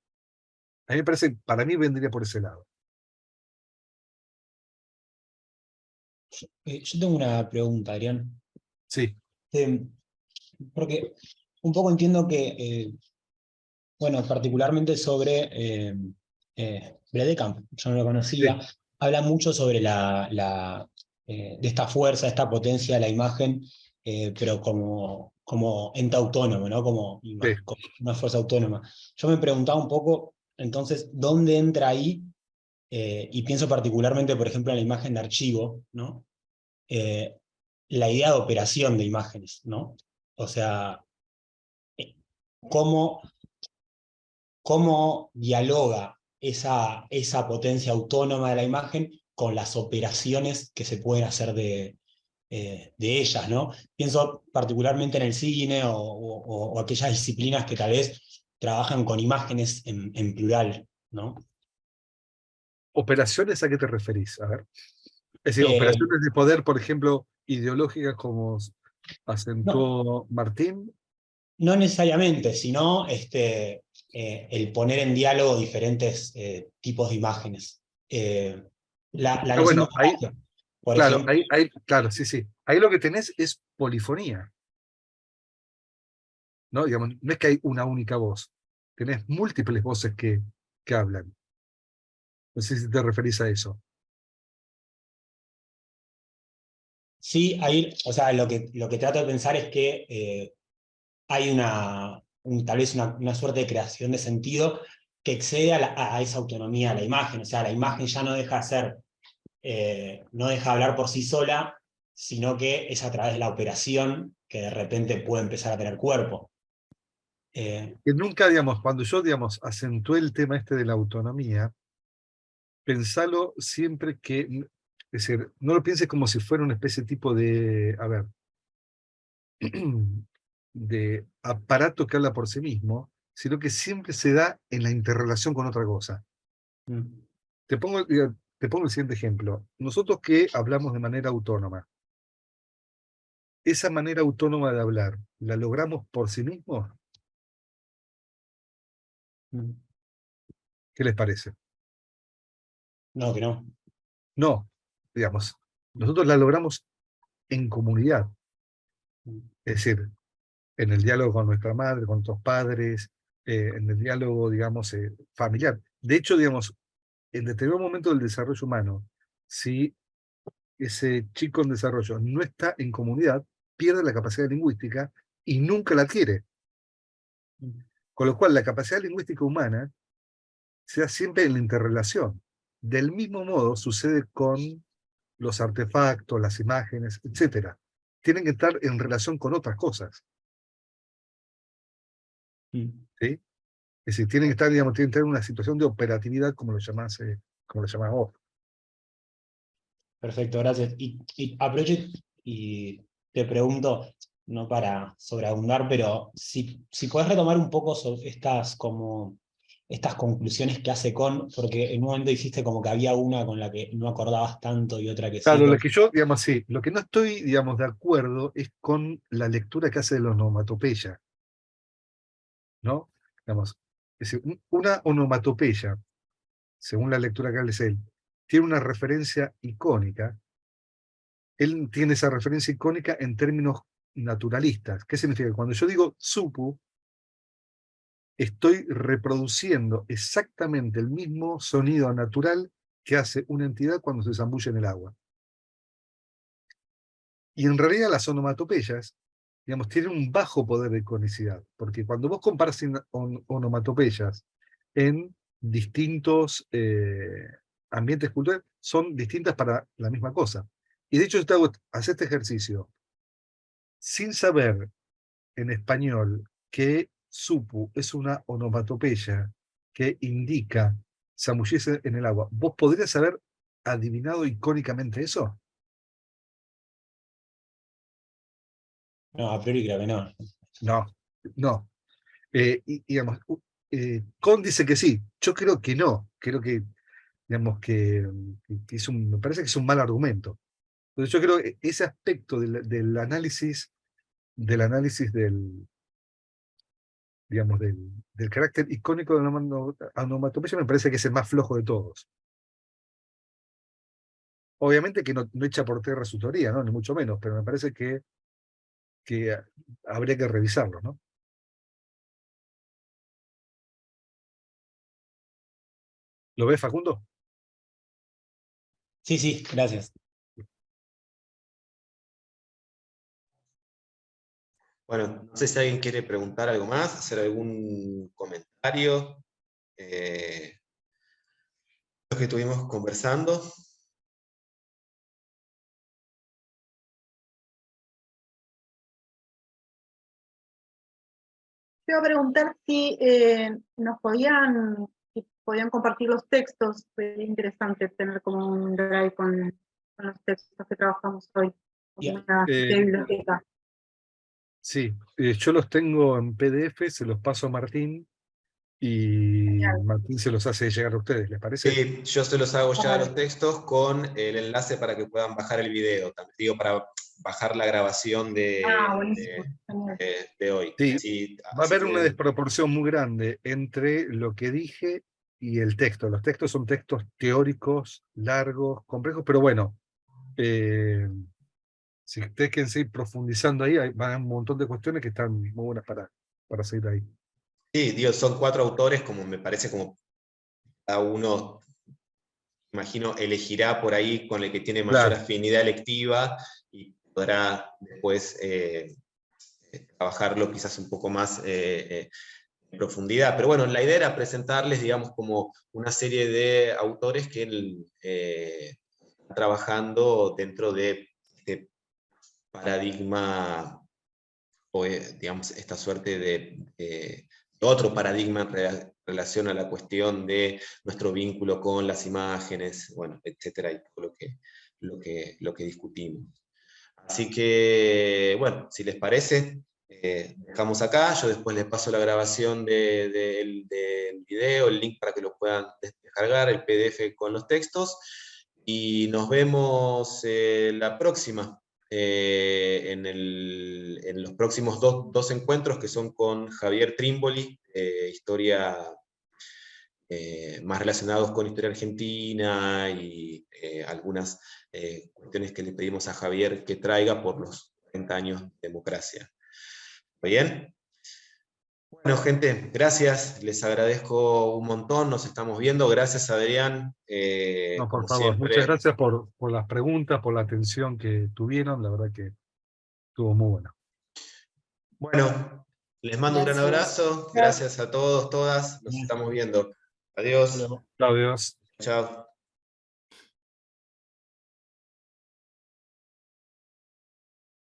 S2: A mí me parece, para mí vendría por ese lado.
S4: Yo tengo una pregunta, Adrián.
S2: Sí,
S4: Eh, Porque un poco entiendo que, bueno, particularmente sobre Bredekamp, yo no lo conocía,
S2: sí,
S4: habla mucho sobre de esta fuerza, esta potencia de la imagen, pero como ente autónomo, ¿no?
S2: sí.
S4: Como una fuerza autónoma. Yo me preguntaba un poco, entonces, ¿dónde entra ahí? Y pienso particularmente, por ejemplo, en la imagen de archivo, ¿no? Eh, la idea de operación de imágenes, ¿no? O sea, eh, cómo, cómo dialoga esa potencia autónoma de la imagen con las operaciones que se pueden hacer de ellas, ¿no? Pienso particularmente en el cine o aquellas disciplinas que tal vez trabajan con imágenes en plural, ¿no?
S2: ¿Operaciones a qué te referís? A ver. Es decir,
S4: Eh,
S2: operaciones de poder, por ejemplo, ideológicas como
S4: no,
S2: acentuó Martín.
S4: no necesariamente, sino el poner en diálogo diferentes tipos de imágenes. La
S2: Ah,
S4: noción de
S2: bueno, ahí,
S4: montaje, por
S2: claro,
S4: ejemplo.
S2: claro, sí, sí. Ahí lo que tenés es polifonía, ¿no? Digamos, no es que hay una única voz, tenés múltiples voces que hablan. No sé si te referís a eso.
S4: Sí, ahí, o sea, lo que trato de pensar es que hay tal vez una suerte de creación de sentido que excede a esa autonomía de la imagen. O sea, la imagen ya no deja de ser, no deja de hablar por sí sola, sino que es a través de la operación que de repente puede empezar a tener cuerpo.
S2: Que nunca, digamos, cuando yo, digamos, acentué el tema este de la autonomía, pensalo siempre que, es decir, no lo pienses como si fuera una especie de tipo de, a ver, de aparato que habla por sí mismo, sino que siempre se da en la interrelación con otra cosa.
S4: Mm.
S2: Te pongo el siguiente ejemplo. Nosotros que hablamos de manera autónoma, esa manera autónoma de hablar, ¿la logramos por sí mismos?
S4: Mm.
S2: ¿Qué les parece?
S4: No, que no.
S2: No, digamos,
S4: Mm.
S2: nosotros la logramos en comunidad,
S4: Mm.
S2: es decir, en el diálogo con nuestra madre, con nuestros padres, en el diálogo, digamos, familiar. De hecho, digamos, en determinado momento del desarrollo humano, si ese chico en desarrollo no está en comunidad, pierde la capacidad lingüística y nunca la adquiere.
S4: Mm.
S2: Con lo cual, la capacidad lingüística humana se da siempre en la interrelación. Del mismo modo sucede con los artefactos, las imágenes, etcétera. Tienen que estar en relación con otras cosas,
S4: Mm.
S2: ¿sí? Es decir, tienen que estar, digamos, tienen que estar en una situación de operatividad, como lo llamás vos.
S4: Perfecto, gracias. Y aprovecho y te pregunto, no para sobreabundar, pero si podés retomar un poco sobre estas conclusiones que hace porque en un momento dijiste como que había una con la que no acordabas tanto y otra que sí.
S2: Claro, lo que yo, digamos, sí, lo que no estoy, digamos, de acuerdo es con la lectura que hace de la onomatopeya, ¿no? Digamos, es decir, una onomatopeya, según la lectura que hace él, tiene una referencia icónica. Él tiene esa referencia icónica en términos naturalistas. ¿Qué significa? Cuando yo digo supu, estoy reproduciendo exactamente el mismo sonido natural que hace una entidad cuando se zambulle en el agua. Y en realidad las onomatopeyas, digamos, tienen un bajo poder de iconicidad, porque cuando vos comparas onomatopeyas en distintos ambientes culturales, son distintas para la misma cosa. Y de hecho, yo te hacer este ejercicio sin saber en español que supu es una onomatopeya que indica zambullirse en el agua. ¿Vos podrías haber adivinado icónicamente eso?
S4: No, a priori creo que no.
S2: No, no. Digamos, Con dice que sí, yo creo que no, creo que, digamos, que me parece que es un mal argumento. Entonces yo creo que ese aspecto del análisis, digamos, del carácter icónico de la onomatopeya me parece que es el más flojo de todos. Obviamente que no echa por tierra su teoría, ¿no? Ni mucho menos, pero me parece que habría que revisarlo, ¿no? ¿Lo ves, Facundo?
S4: Sí, sí, gracias.
S1: Bueno, no sé si alguien quiere preguntar algo más, hacer algún comentario. Lo que estuvimos conversando.
S3: Te iba a preguntar si si podían compartir los textos. Sería interesante tener como un drive con los textos que trabajamos hoy, como
S4: Yeah.
S3: una biblioteca.
S2: Sí, yo los tengo en PDF, se los paso a Martín y
S3: Genial.
S2: Martín se los hace llegar a ustedes, ¿les parece?
S1: Sí, yo se los hago llegar los textos con el enlace para que puedan bajar el video. También digo, para bajar la grabación
S3: Buenísimo. Genial.
S1: de hoy.
S2: Sí,
S1: Así,
S2: va a
S1: así
S2: haber una
S1: tienen.
S2: desproporción muy grande entre lo que dije y el texto. Los textos son textos teóricos, largos, complejos, pero bueno, si ustedes quieren seguir profundizando ahí, van a un montón de cuestiones que están muy buenas para seguir ahí.
S1: Sí, digo, son 4 autores, como me parece, como cada uno, imagino, elegirá por ahí con el que tiene mayor
S2: Claro,
S1: afinidad lectiva y podrá después trabajarlo quizás un poco más en profundidad. Pero bueno, la idea era presentarles, digamos, como una serie de autores que están trabajando dentro de este paradigma, o digamos, esta suerte de otro paradigma en relación a la cuestión de nuestro vínculo con las imágenes, bueno, etcétera, y todo lo que discutimos. Así que, bueno, si les parece, dejamos acá. Yo después les paso la grabación del video, el link para que lo puedan descargar, el PDF con los textos. Y nos vemos la próxima, en los próximos dos encuentros que son con Javier Trimboli, historia más relacionados con historia argentina y algunas cuestiones que le pedimos a Javier que traiga por los 40 años de democracia. ¿Está bien? Bueno, gente, gracias, les agradezco un montón, nos estamos viendo, gracias Adrián,
S2: no, por
S1: como
S2: favor. Muchas
S1: siempre.
S2: gracias por las preguntas, por la atención que tuvieron. La verdad que estuvo muy bueno.
S1: Bueno, les mando un gran
S4: Gracias.
S1: abrazo, gracias a todos, todas, nos estamos viendo.
S4: Hasta
S1: Adiós,
S4: luego.
S2: Adiós.
S1: chao.